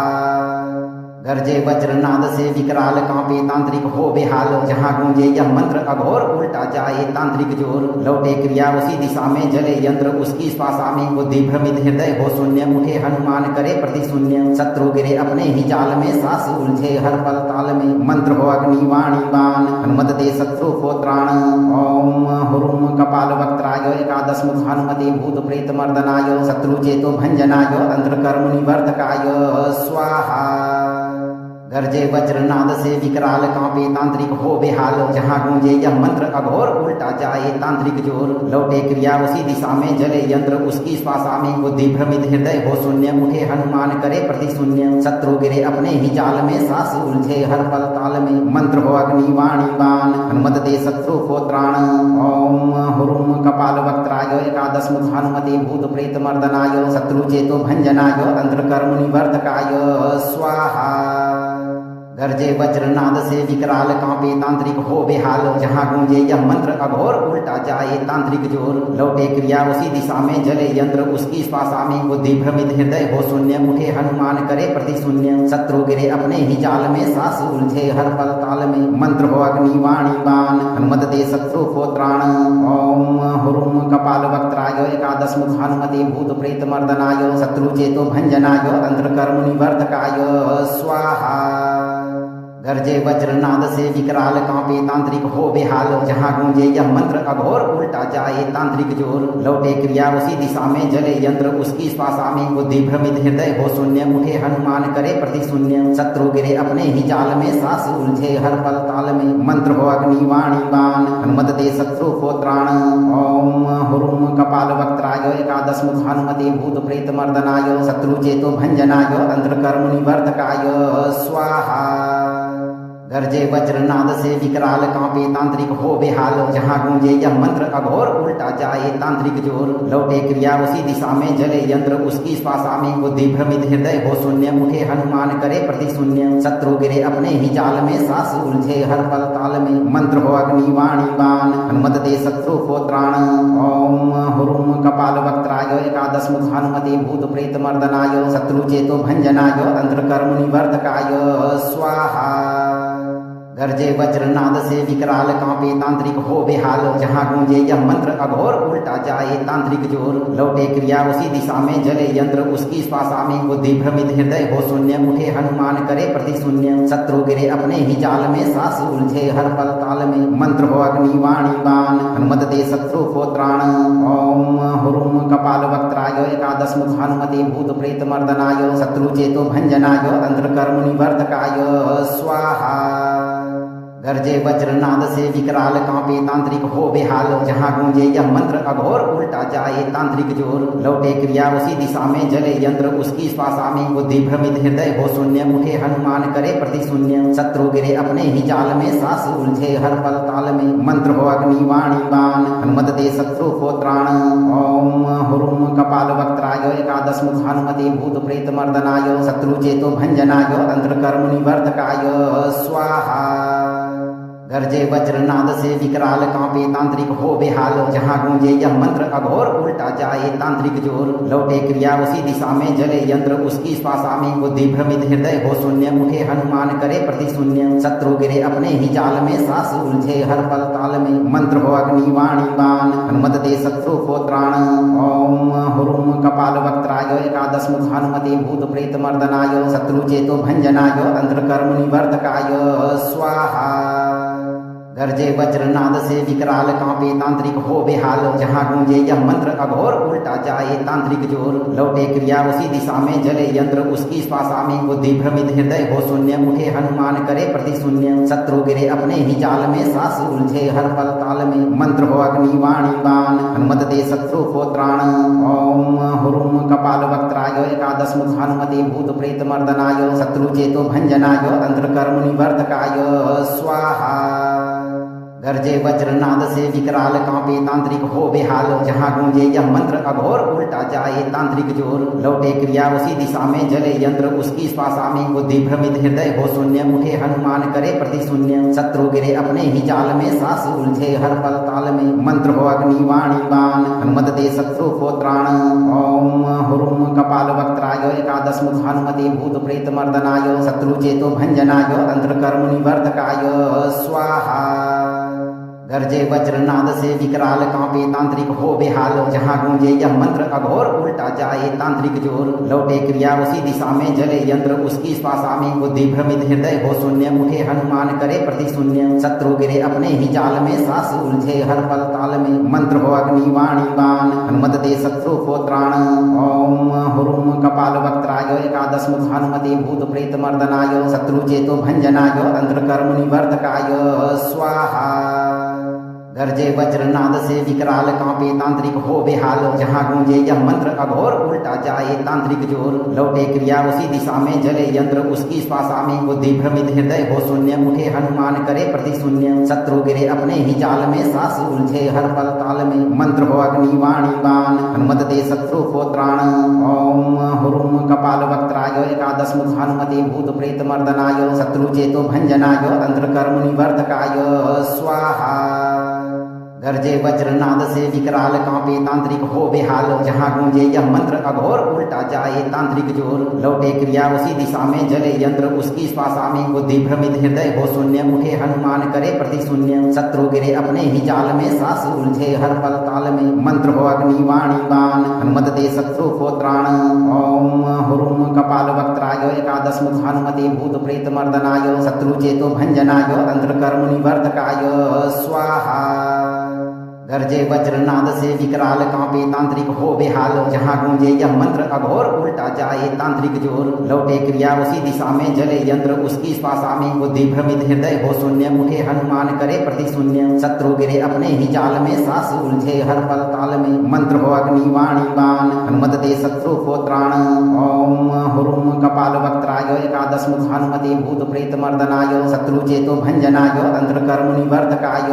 [SPEAKER 3] गरजे वज्रनाद से विकराल कांपे तांत्रिक हो बेहाल जहां गूंजे यह मंत्र अघोर उल्टा जाए तांत्रिक जोर लौटे क्रिया उसी दिशा में जले यंत्र उसकी श्वासा में बुद्धि भ्रमित हृदय हो शून्य उठे हनुमान करे प्रति शून्य शत्रु गिरे अपने ही जाल में सास उलझे हर पल ताल में मंत्र हो अग्नि वाणी बाण हनुमत दे शत्रु को त्राण ओम हुरुम कपाल वक्त्राय एकादश मुख हनुमते भूत प्रेत मर्दनाय शत्रु चेतो भंजनाय तंत्र कर्म निवर्तकाय स्वाहा गरजे वज्रनाद से विकराल कांपे तांत्रिक हो बेहाल जहां गूंजे यह मंत्र अघोर उल्टा जाए तांत्रिक जोर लौटे क्रिया उसी दिशा में जले यंत्र उसकी श्वासा में बुद्धि भ्रमित हृदय हो शून्य उठे हनुमान करे प्रति शून्य शत्रु गिरे अपने ही जाल में सास उलझे हर पल ताल में मंत्र हो अग्नि वाणी बाण हनुमत दे शत्रु को त्राण ओम हुरुम कपाल वक्त्राय एकादश मुख हनुमते भूत प्रेत मर्दनाय शत्रु चेतो भंजनाय तंत्र कर्म निवर्तकाय स्वाहा गरजे वज्रनाद से विकराल कांपे तांत्रिक हो बेहाल जहां गूंजे यह मंत्र अघोर उल्टा जाए तांत्रिक जोर लौटे क्रिया उसी दिशा में जले यंत्र उसकी श्वासा में बुद्धि भ्रमित हृदय हो शून्य उठे हनुमान करे प्रति शून्य शत्रु गिरे अपने ही जाल में सास उलझे हर पल ताल में मंत्र हो अग्नि वाणी बाण हनुमत दे शत्रु को त्राण ओम हुरुम कपाल वक्त्राय एकादश मुख हनुमते भूत प्रेत मर्दनाय शत्रु चेतो भंजनाय तंत्र कर्म निवर्तकाय स्वाहा गरजे वज्रनाद से विकराल कांपे तांत्रिक हो बेहाल जहां गूंजे यह मंत्र अघोर उल्टा जाए तांत्रिक जोर लौटे क्रिया उसी दिशा में जले यंत्र उसकी श्वासा में बुद्धि भ्रमित हृदय हो शून्य उठे हनुमान करे प्रति शून्य शत्रु गिरे अपने ही जाल में सास उलझे हर पल ताल में मंत्र हो अग्नि वाणी बाण हनुमत दे शत्रु को त्राण ओम हुरुम कपाल वक्त्राय एकादश मुख हनुमते भूत प्रेत मर्दनाय शत्रु चेतो भंजनाय तंत्र कर्म निवर्तकाय स्वाहा गरजे वज्रनाद से विकराल कांपे तांत्रिक हो बेहाल जहां गूंजे यह मंत्र अघोर उल्टा जाए तांत्रिक जोर लौटे क्रिया उसी दिशा में जले यंत्र उसकी श्वासा में बुद्धि भ्रमित हृदय हो शून्य उठे हनुमान करे प्रति शून्य शत्रु गिरे अपने ही जाल में सास उलझे हर पल ताल में मंत्र हो अग्नि वाणी बाण हनुमत दे शत्रु को त्राण ओम हुरुम कपाल वक्त्राय एकादश मुख हनुमते भूत प्रेत मर्दनाय शत्रु चेतो भंजनाय तंत्र कर्म निवर्तकाय स्वाहा गरजे वज्रनाद से विकराल कांपे तांत्रिक हो बेहाल जहां गूंजे यह मंत्र अघोर उल्टा जाए तांत्रिक जोर लौटे क्रिया उसी दिशा में जले यंत्र उसकी श्वासा में बुद्धि भ्रमित हृदय हो शून्य उठे हनुमान करे प्रति शून्य शत्रु गिरे अपने ही जाल में सास उलझे हर पल ताल में मंत्र हो अग्नि वाणी बाण हनुमत दे शत्रु को त्राण ओम हुरुम कपाल वक्त्राय एकादश मुख हनुमते भूत प्रेत मर्दनाय शत्रु चेतो भंजनाय तंत्र कर्म निवर्तकाय स्वाहा गरजे वज्रनाद से विकराल कांपे तांत्रिक हो बेहाल जहां गूंजे यह मंत्र अघोर उल्टा जाए तांत्रिक जोर लौटे क्रिया उसी दिशा में जले यंत्र उसकी श्वासा में बुद्धि भ्रमित हृदय हो शून्य उठे हनुमान करे प्रति शून्य शत्रु गिरे अपने ही जाल में सास उलझे हर पल ताल में मंत्र हो अग्नि वाणी बाण हनुमत दे शत्रु को त्राण ओम हुरुम कपाल वक्त्राय एकादश मुख हनुमते भूत प्रेत मर्दनाय शत्रु चेतो भंजनाय तंत्र कर्म निवर्तकाय स्वाहा गरजे वज्रनाद से विकराल कांपे तांत्रिक हो बेहाल जहां गूंजे यह मंत्र अघोर उल्टा जाए तांत्रिक जोर लौटे क्रिया उसी दिशा में जले यंत्र उसकी श्वासा में बुद्धि भ्रमित हृदय हो शून्य उठे हनुमान करे प्रति शून्य शत्रु गिरे अपने ही जाल में सास उलझे हर पल ताल में मंत्र हो अग्नि वाणी बाण हनुमत दे शत्रु को त्राण ओम हुरुम कपाल वक्त्राय एकादश मुख हनुमते भूत प्रेत मर्दनाय शत्रु चेतो भंजनाय तंत्र कर्म निवर्तकाय स्वाहा गरजे वज्रनाद से विकराल कांपे तांत्रिक हो बेहाल जहां गूंजे यह मंत्र अघोर उल्टा जाए तांत्रिक जोर लौटे क्रिया उसी दिशा में जले यंत्र उसकी श्वासा में बुद्धि भ्रमित हृदय हो शून्य उठे हनुमान करे प्रति शून्य शत्रु गिरे अपने ही जाल में सास उलझे हर पल ताल में मंत्र हो अग्नि वाणी बाण हनुमत दे शत्रु को त्राण ओम हुरुम कपाल वक्त्राय एकादश मुख हनुमते भूत प्रेत मर्दनाय शत्रु चेतो भंजनाय तंत्र कर्म निवर्तकाय स्वाहा गरजे वज्रनाद से विकराल कांपे तांत्रिक हो बेहाल जहां गूंजे यह मंत्र अघोर उल्टा जाए तांत्रिक जोर लौटे क्रिया उसी दिशा में जले यंत्र उसकी श्वासा में बुद्धि भ्रमित हृदय हो शून्य उठे हनुमान करे प्रति शून्य शत्रु गिरे अपने ही जाल में सास उलझे हर पल ताल में मंत्र हो अग्नि वाणी बाण हनुमत दे शत्रु को त्राण ओम हुरुम कपाल वक्त्राय एकादश मुख हनुमते भूत प्रेत मर्दनाय शत्रु चेतो भंजनाय तंत्र कर्म निवर्तकाय स्वाहा गरजे वज्रनाद से विकराल कांपे तांत्रिक हो बेहाल जहां गूंजे यह मंत्र अघोर उल्टा जाए तांत्रिक जोर लौटे क्रिया उसी दिशा में जले यंत्र उसकी श्वासा में बुद्धि भ्रमित हृदय हो शून्य उठे हनुमान करे प्रति शून्य शत्रु गिरे अपने ही जाल में सास उलझे हर पल ताल में मंत्र हो अग्नि वाणी बाण हनुमत दे शत्रु को त्राण ओम हुरुम कपाल वक्त्राय एकादश मुख हनुमते भूत प्रेत मर्दनाय शत्रु चेतो भंजनाय तंत्र कर्म निवर्तकाय स्वाहा गरजे वज्रनाद से विकराल कांपे तांत्रिक हो बेहाल जहां गूंजे यह मंत्र अघोर उल्टा जाए तांत्रिक जोर लौटे क्रिया उसी दिशा में जले यंत्र उसकी श्वासा में बुद्धि भ्रमित हृदय हो शून्य उठे हनुमान करे प्रति शून्य शत्रु गिरे अपने ही जाल में सास उलझे हर पल ताल में मंत्र हो अग्नि वाणी बाण हनुमत दे शत्रु को त्राण ओम हुरुम कपाल वक्त्राय एकादश मुख हनुमते भूत प्रेत मर्दनाय शत्रु चेतो भंजनाय तंत्र कर्म निवर्तकाय स्वाहा गरजे वज्रनाद से विकराल कांपे तांत्रिक हो बेहाल जहां गूंजे यह मंत्र अघोर उल्टा जाए तांत्रिक जोर लौटे क्रिया उसी दिशा में जले यंत्र उसकी श्वासा में बुद्धि भ्रमित हृदय हो शून्य उठे हनुमान करे प्रति शून्य शत्रु गिरे अपने ही जाल में सास उलझे हर पल ताल में मंत्र हो अग्नि वाणी बाण हनुमत दे शत्रु को त्राण ओम हुरुम कपाल वक्त्राय एकादश मुख हनुमते भूत प्रेत मर्दनाय शत्रु चेतो भंजनाय तंत्र कर्म निवर्तकाय स्वाहा गरजे वज्रनाद से विकराल कांपे तांत्रिक हो बेहाल जहां गूंजे यह मंत्र अघोर उल्टा जाए तांत्रिक जोर लौटे क्रिया उसी दिशा में जले यंत्र उसकी श्वासा में बुद्धि भ्रमित हृदय हो शून्य उठे हनुमान करे प्रति शून्य शत्रु गिरे अपने ही जाल में सास उलझे हर पल ताल में मंत्र हो अग्नि वाणी बाण हनुमत दे शत्रु को त्राण ओम हुरुम कपाल वक्त्राय एकादश मुख हनुमते भूत प्रेत मर्दनाय शत्रु चेतो भंजनाय तंत्र कर्म निवर्तकाय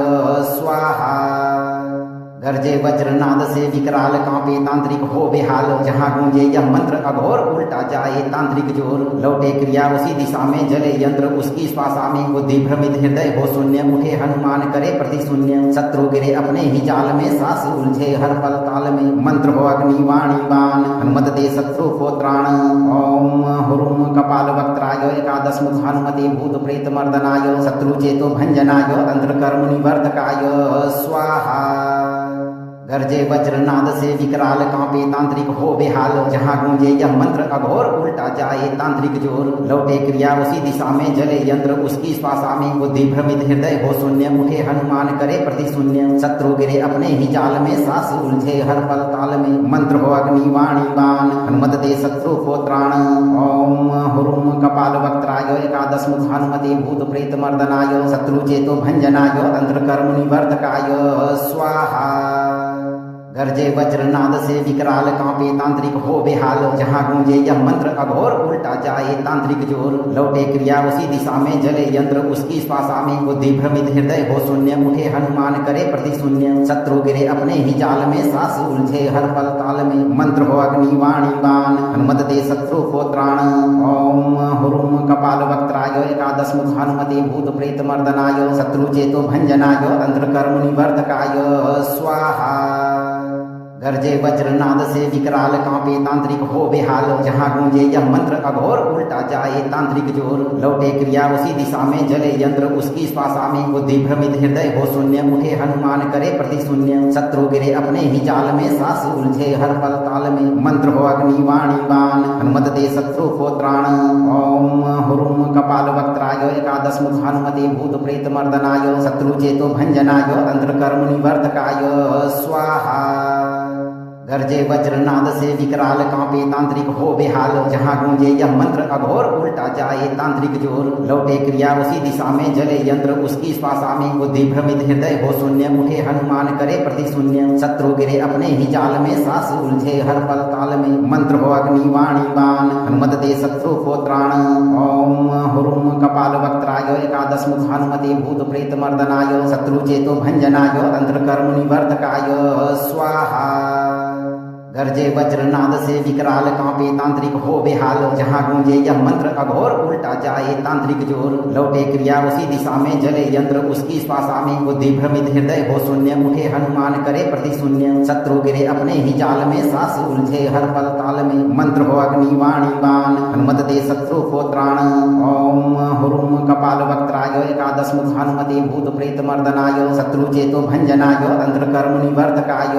[SPEAKER 3] स्वाहा गरजे वज्रनाद से विकराल कांपे तांत्रिक हो बेहाल जहां गूंजे यह मंत्र अघोर उल्टा जाए तांत्रिक जोर लौटे क्रिया उसी दिशा में जले यंत्र उसकी श्वासा में बुद्धि भ्रमित हृदय हो शून्य उठे हनुमान करे प्रति शून्य शत्रु गिरे अपने ही जाल में सास उलझे हर पल ताल में मंत्र हो अग्नि वाणी बाण हनुमत दे शत्रु को त्राण ओम हुरुम कपाल वक्त्राय एकादश मुख हनुमते भूत प्रेत मर्दनाय शत्रु चेतो भंजनाय तंत्र कर्म निवर्तकाय स्वाहा गरजे वज्रनाद से विकराल कांपे तांत्रिक हो बेहाल जहां गूंजे यह मंत्र अघोर उल्टा जाए तांत्रिक जोर लौटे क्रिया उसी दिशा में जले यंत्र उसकी श्वासा में बुद्धि भ्रमित हृदय हो शून्य उठे हनुमान करे प्रति शून्य शत्रु गिरे अपने ही जाल में सास उलझे हर पल ताल में मंत्र हो अग्नि वाणी बाण हनुमत दे शत्रु को त्राण ओम हुरुम कपाल वक्त्राय एकादश मुख हनुमते भूत प्रेत मर्दनाय शत्रु चेतो भंजनाय तंत्र कर्म निवर्तकाय स्वाहा गरजे वज्रनाद से विकराल कांपे तांत्रिक हो बेहाल जहां गूंजे यह मंत्र अघोर उल्टा जाए तांत्रिक जोर लौटे क्रिया उसी दिशा में जले यंत्र उसकी श्वासा में बुद्धि भ्रमित हृदय हो शून्य उठे हनुमान करे प्रति शून्य शत्रु गिरे अपने ही जाल में सास उलझे हर पल ताल में मंत्र हो अग्नि वाणी बाण हनुमत दे शत्रु को त्राण ओम हुरुम कपाल वक्त्राय एकादश मुख हनुमते भूत प्रेत मर्दनाय शत्रु चेतो भंजनाय तंत्र कर्म निवर्तकाय स्वाहा गरजे वज्रनाद से विकराल कांपे तांत्रिक हो बेहाल जहां गूंजे यह मंत्र अघोर उल्टा जाए तांत्रिक जोर लौटे क्रिया उसी दिशा में जले यंत्र उसकी श्वासा में बुद्धि भ्रमित हृदय हो शून्य उठे हनुमान करे प्रति शून्य शत्रु गिरे अपने ही जाल में सास उलझे हर पल ताल में मंत्र हो अग्नि वाणी बाण हनुमत दे शत्रु को त्राण ओम हुरुम कपाल वक्त्राय एकादश मुख हनुमते भूत प्रेत मर्दनाय शत्रु चेतो भंजनाय तंत्र कर्म निवर्तकाय स्वाहा गरजे वज्रनाद से विकराल कांपे तांत्रिक हो बेहाल जहां गूंजे यह मंत्र अघोर उल्टा जाए तांत्रिक जोर लौटे क्रिया उसी दिशा में जले यंत्र उसकी श्वासा में बुद्धि भ्रमित हृदय हो शून्य उठे हनुमान करे प्रति शून्य शत्रु गिरे अपने ही जाल में सास उलझे हर पल ताल में मंत्र हो अग्नि वाणी बाण हनुमत दे शत्रु को त्राण ओम हुरुम कपाल वक्त्राय एकादश मुख हनुमते भूत प्रेत मर्दनाय शत्रु चेतो भंजनाय तंत्र कर्म निवर्तकाय स्वाहा गरजे वज्रनाद से विकराल कांपे तांत्रिक हो बेहाल जहां गूंजे यह मंत्र अघोर उल्टा जाए तांत्रिक जोर लौटे क्रिया उसी दिशा में जले यंत्र उसकी श्वासा में बुद्धि भ्रमित हृदय हो शून्य उठे हनुमान करे प्रति शून्य शत्रु गिरे अपने ही जाल में सास उलझे हर पल ताल में मंत्र हो अग्नि वाणी बाण हनुमत दे शत्रु को त्राण ओम हुरुम कपाल वक्त्राय एकादश मुख हनुमते भूत प्रेत मर्दनाय शत्रु चेतो भंजनाय तंत्र कर्म निवर्तकाय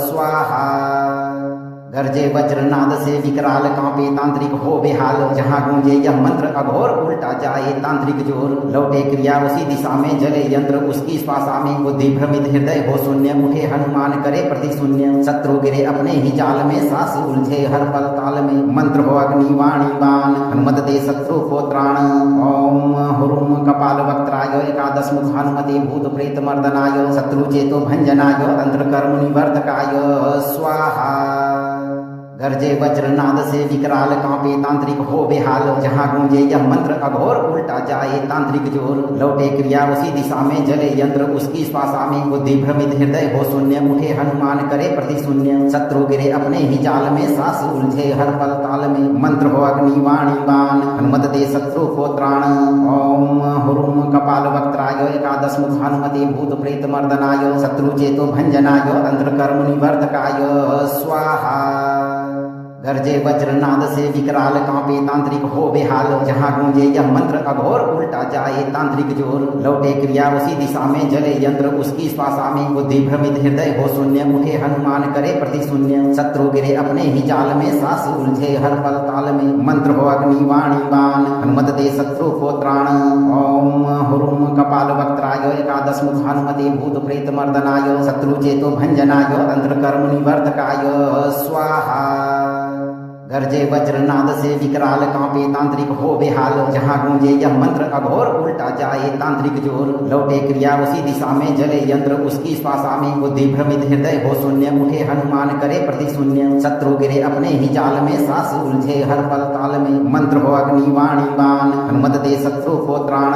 [SPEAKER 3] स्वाहा गरजे वज्रनाद से विकराल कांपे तांत्रिक हो बेहाल जहां गूंजे यह मंत्र अघोर उल्टा जाए तांत्रिक जोर लौटे क्रिया उसी दिशा में जले यंत्र उसकी श्वासा में बुद्धि भ्रमित हृदय हो शून्य उठे हनुमान करे प्रति शून्य शत्रु गिरे अपने ही जाल में सास उलझे हर पल ताल में मंत्र हो अग्नि वाणी बाण हनुमत दे शत्रु को त्राण ओम हुरुम कपाल वक्त्राय एकादश मुख हनुमते भूत प्रेत मर्दनाय शत्रु चेतो भंजनाय तंत्र कर्म निवर्तकाय स्वाहा गरजे वज्रनाद से विकराल कांपे तांत्रिक हो बेहाल जहां गूंजे यह मंत्र अघोर उल्टा जाए तांत्रिक जोर लौटे क्रिया उसी दिशा में जले यंत्र उसकी श्वासा में बुद्धि भ्रमित हृदय हो शून्य उठे हनुमान करे प्रति शून्य शत्रु गिरे अपने ही जाल में सास उलझे हर पल ताल में मंत्र हो अग्नि वाणी बाण हनुमत दे शत्रु को त्राण ओम हुरुम कपाल वक्त्राय एकादश मुख हनुमते भूत प्रेत मर्दनाय शत्रु चेतो भंजनाय तंत्र कर्म निवर्तकाय स्वाहा गरजे वज्रनाद से विकराल कांपे तांत्रिक हो बेहाल जहां गूंजे यह मंत्र अघोर उल्टा जाए तांत्रिक जोर लौटे क्रिया उसी दिशा में जले यंत्र उसकी श्वासा में बुद्धि भ्रमित हृदय हो शून्य उठे हनुमान करे प्रति शून्य शत्रु गिरे अपने ही जाल में सास उलझे हर पल ताल में मंत्र हो अग्नि वाणी बाण हनुमत दे शत्रु को त्राण ओम हुरुम कपाल वक्त्राय एकादश मुख हनुमते भूत प्रेत मर्दनाय शत्रु चेतो भंजनाय तंत्र कर्म निवर्तकाय स्वाहा गरजे वज्रनाद से विकराल कांपे तांत्रिक हो बेहाल जहां गूंजे यह मंत्र अघोर उल्टा जाए तांत्रिक जोर लौटे क्रिया उसी दिशा में जले यंत्र उसकी श्वासा में बुद्धि भ्रमित हृदय हो शून्य उठे हनुमान करे प्रति शून्य शत्रु गिरे अपने ही जाल में सास उलझे हर पल ताल में मंत्र हो अग्नि वाणी बाण हनुमत दे शत्रु को त्राण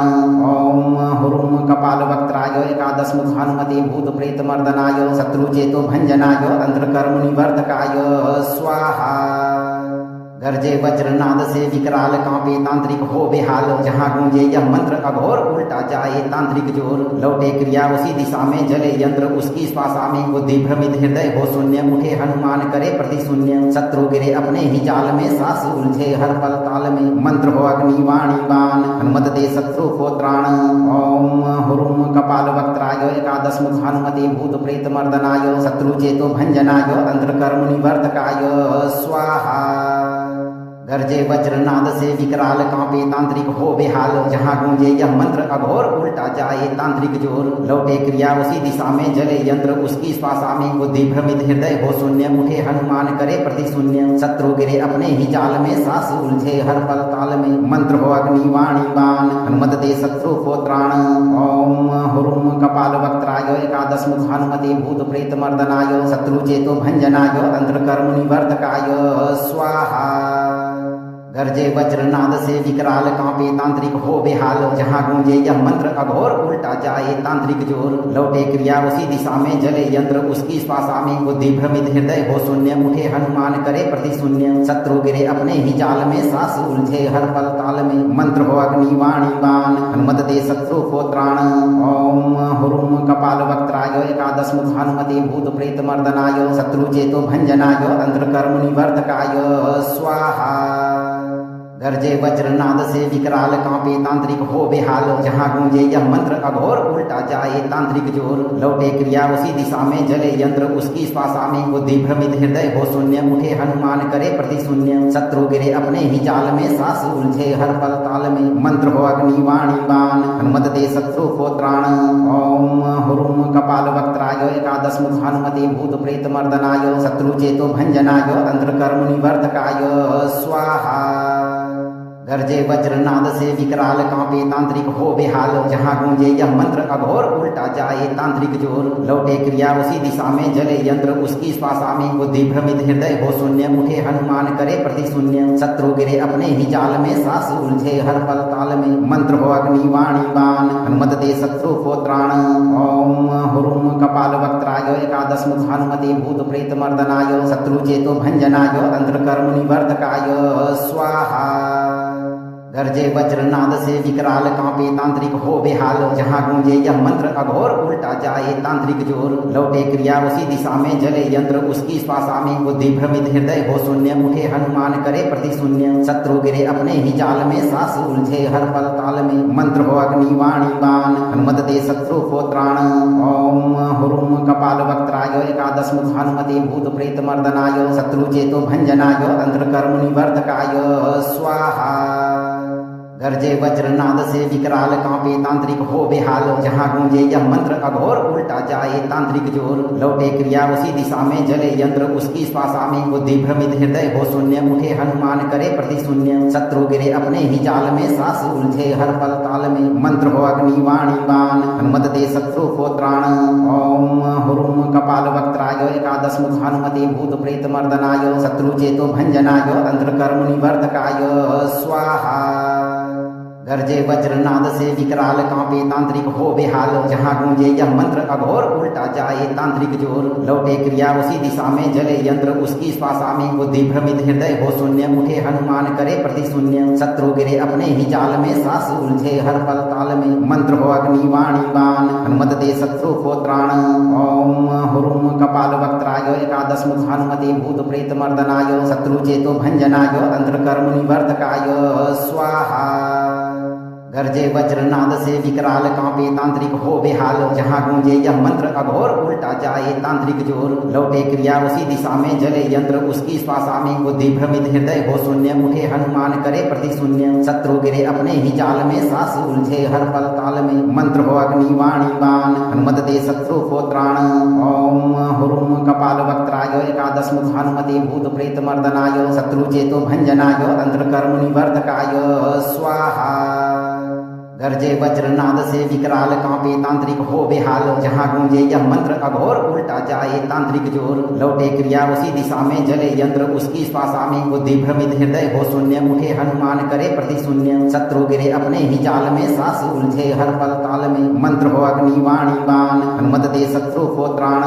[SPEAKER 3] ओम हुरुम कपाल वक्त्राय एकादश मुख हनुमते भूत प्रेत मर्दनाय शत्रु चेतो भंजनाय तंत्र कर्म निवर्तकाय स्वाहा गरजे वज्रनाद से विकराल कांपे तांत्रिक हो बेहाल जहां गूंजे यह मंत्र अघोर उल्टा जाए तांत्रिक जोर लौटे क्रिया उसी दिशा में जले यंत्र उसकी श्वासा में बुद्धि भ्रमित हृदय हो शून्य उठे हनुमान करे प्रति शून्य शत्रु गिरे अपने ही जाल में सास उलझे हर पल ताल में मंत्र हो अग्नि वाणी बाण हनुमत दे शत्रु को त्राण ओम हुरुम कपाल वक्त्राय एकादश मुख हनुमते भूत प्रेत मर्दनाय शत्रु चेतो भंजनाय तंत्र कर्म निवर्तकाय स्वाहा गरजे वज्रनाद से विकराल कांपे तांत्रिक हो बेहाल जहां गूंजे यह मंत्र अघोर उल्टा जाए तांत्रिक जोर लौटे क्रिया उसी दिशा में जले यंत्र उसकी श्वासा में बुद्धि भ्रमित हृदय हो शून्य उठे हनुमान करे प्रति शून्य शत्रु गिरे अपने ही जाल में सास उलझे हर पल ताल में मंत्र हो अग्नि वाणी बाण हनुमत दे शत्रु को त्राण ओम हुरुम कपाल वक्त्राय एकादश मुख हनुमते भूत प्रेत मर्दनाय शत्रु चेतो भंजनाय तंत्र कर्म निवर्तकाय स्वाहा। गरजे वज्रनाद से विकराल कांपे तांत्रिक हो बेहाल, जहां गूंजे यह मंत्र अघोर उल्टा जाए तांत्रिक जोर। लौटे क्रिया उसी दिशा में जले यंत्र उसकी श्वासा में, बुद्धि भ्रमित हृदय हो शून्य, उठे हनुमान करे प्रति शून्य। शत्रु गिरे अपने ही जाल में, सास उलझे हर पल ताल में। मंत्र हो अग्नि वाणी बाण, हनुमत दे शत्रु को त्राण। ओम हुरुम कपाल वक्त्राय एकादश मुख हनुमते भूत प्रेत मर्दनाय शत्रु चेतो भंजनाय तंत्र कर्म निवर्तकाय स्वाहा। गरजे वज्रनाद से विकराल कांपे तांत्रिक हो बेहाल, जहां गूंजे यह मंत्र अघोर उल्टा जाए तांत्रिक जोर। लौटे क्रिया उसी दिशा में जले यंत्र उसकी श्वासा में, बुद्धि भ्रमित हृदय हो शून्य, उठे हनुमान करे प्रति शून्य। शत्रु गिरे अपने ही जाल में, सास उलझे हर पल ताल में। मंत्र हो अग्नि वाणी बाण, हनुमत दे शत्रु को त्राण। ओम हुरुम कपाल वक्त्राय एकादश मुख हनुमते भूत प्रेत मर्दनाय शत्रु चेतो भंजनाय तंत्र कर्म निवर्तकाय स्वाहा। गरजे वज्रनाद से विकराल कांपे तांत्रिक हो बेहाल, जहां गूंजे यह मंत्र अघोर उल्टा जाए तांत्रिक जोर। लौटे क्रिया उसी दिशा में जले यंत्र उसकी श्वासा में, बुद्धि भ्रमित हृदय हो शून्य, उठे हनुमान करे प्रति शून्य। शत्रु गिरे अपने ही जाल में, सास उलझे हर पल ताल में। मंत्र हो अग्नि वाणी बाण, हनुमत दे शत्रु को त्राण। ओम हुरुम कपाल वक्त्राय एकादश मुख हनुमते भूत प्रेत मर्दनाय शत्रु चेतो भंजनाय तंत्र कर्म निवर्तकाय स्वाहा। गरजे वज्रनाद से विकराल कांपे तांत्रिक हो बेहाल, जहां गूंजे यह मंत्र अघोर उल्टा जाए तांत्रिक जोर। लौटे क्रिया उसी दिशा में जले यंत्र उसकी श्वासा में, बुद्धि भ्रमित हृदय हो शून्य, उठे हनुमान करे प्रति शून्य। शत्रु गिरे अपने ही जाल में, सास उलझे हर पल ताल में। मंत्र हो अग्नि वाणी बाण, हनुमत दे शत्रु को त्राण। ओम हुरुम कपाल वक्त्राय एकादश मुख हनुमते भूत प्रेत मर्दनाय शत्रु चेतो भंजनाय तंत्र कर्म निवर्तकाय स्वाहा। गरजे वज्रनाद से विकराल कांपे तांत्रिक हो बेहाल, जहां गूंजे यह मंत्र अघोर उल्टा जाए तांत्रिक जोर। लौटे क्रिया उसी दिशा में जले यंत्र उसकी श्वासा में, बुद्धि भ्रमित हृदय हो शून्य, उठे हनुमान करे प्रति शून्य। शत्रु गिरे अपने ही जाल में, सास उलझे हर पल ताल में। मंत्र हो अग्नि वाणी बाण, हनुमत दे शत्रु को त्राण। ओम हुरुम कपाल वक्त्राय एकादश मुख हनुमते भूत प्रेत मर्दनाय शत्रु चेतो भंजनाय तंत्र कर्म निवर्तकाय स्वाहा। गरजे वज्रनाद से विकराल कांपे तांत्रिक हो बेहाल, जहां गूंजे यह मंत्र अघोर उल्टा जाए तांत्रिक जोर। लौटे क्रिया उसी दिशा में जले यंत्र उसकी श्वासा में, बुद्धि भ्रमित हृदय हो शून्य, उठे हनुमान करे प्रति शून्य। शत्रु गिरे अपने ही जाल में, सास उलझे हर पल ताल में। मंत्र हो अग्नि वाणी बाण, हनुमत दे शत्रु को त्राण। ओम हुरुम कपाल वक्त्राय एकादश मुख हनुमते भूत प्रेत मर्दनाय शत्रु चेतो भंजनाय तंत्र कर्म निवर्तकाय स्वाहा। गरजे वज्रनाद से विकराल कांपे तांत्रिक हो बेहाल, जहां गूंजे यह मंत्र अघोर उल्टा जाए तांत्रिक जोर। लौटे क्रिया उसी दिशा में जले यंत्र उसकी श्वासा में, बुद्धि भ्रमित हृदय हो शून्य, उठे हनुमान करे प्रति शून्य। शत्रु गिरे अपने ही जाल में, सास उलझे हर पल ताल में। मंत्र हो अग्नि वाणी बाण, हनुमत दे शत्रु को त्राण। ओम हुरुम कपाल वक्त्राय एकादश मुख हनुमते भूत प्रेत मर्दनाय शत्रु चेतो भंजनाय तंत्र कर्म निवर्तकाय स्वाहा। गरजे वज्रनाद से विकराल कांपे तांत्रिक हो बेहाल, जहां गूंजे यह मंत्र अघोर उल्टा जाए तांत्रिक जोर। लौटे क्रिया उसी दिशा में जले यंत्र उसकी श्वासा में, बुद्धि भ्रमित हृदय हो शून्य, उठे हनुमान करे प्रति शून्य। शत्रु गिरे अपने ही जाल में, सास उलझे हर पल ताल में। मंत्र हो अग्नि वाणी बाण, हनुमत दे शत्रु को त्राण।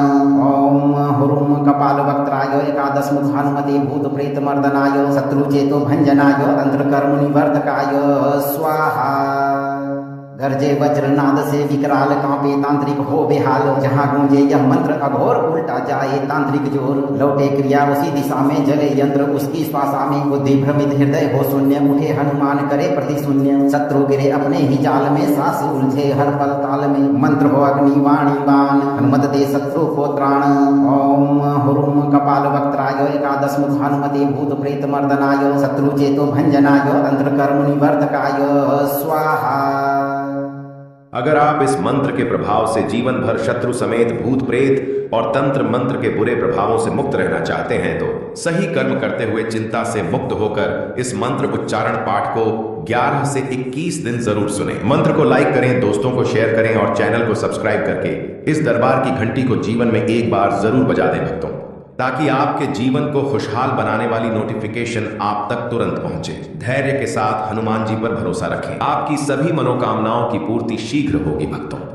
[SPEAKER 3] ओम हुरुम कपाल वक्त्राय एकादश मुख हनुमते भूत प्रेत मर्दनाय शत्रु चेतो भंजनाय तंत्र कर्म निवर्तकाय स्वाहा। गरजे वज्रनाद से विकराल कांपे तांत्रिक हो बेहाल, जहां गूंजे यह मंत्र अघोर उल्टा जाए तांत्रिक जोर। लौटे क्रिया उसी दिशा में जले यंत्र उसकी श्वासा में, बुद्धि भ्रमित हृदय हो शून्य, उठे हनुमान करे प्रति शून्य। शत्रु गिरे अपने ही जाल में, सास उलझे हर पल ताल में। मंत्र हो अग्नि वाणी बाण, हनुमत दे शत्रु को त्राण। ओम हुरुम कपाल वक्त्राय एकादश मुख हनुमते भूत प्रेत मर्दनाय शत्रु चेतो भंजनाय तंत्र कर्म निवर्तकाय स्वाहा।
[SPEAKER 2] अगर आप इस मंत्र के प्रभाव से जीवन भर शत्रु समेत भूत प्रेत और तंत्र मंत्र के बुरे प्रभावों से मुक्त रहना चाहते हैं तो सही कर्म करते हुए चिंता से मुक्त होकर इस मंत्र उच्चारण पाठ को 11 से 21 दिन जरूर सुनें। मंत्र को लाइक करें, दोस्तों को शेयर करें और चैनल को सब्सक्राइब करके इस दरबार की घंटी को जीवन में एक बार जरूर बजा दें भक्तों, ताकि आपके जीवन को खुशहाल बनाने वाली नोटिफिकेशन आप तक तुरंत पहुंचे। धैर्य के साथ हनुमान जी पर भरोसा रखें, आपकी सभी मनोकामनाओं की पूर्ति शीघ्र होगी भक्तों।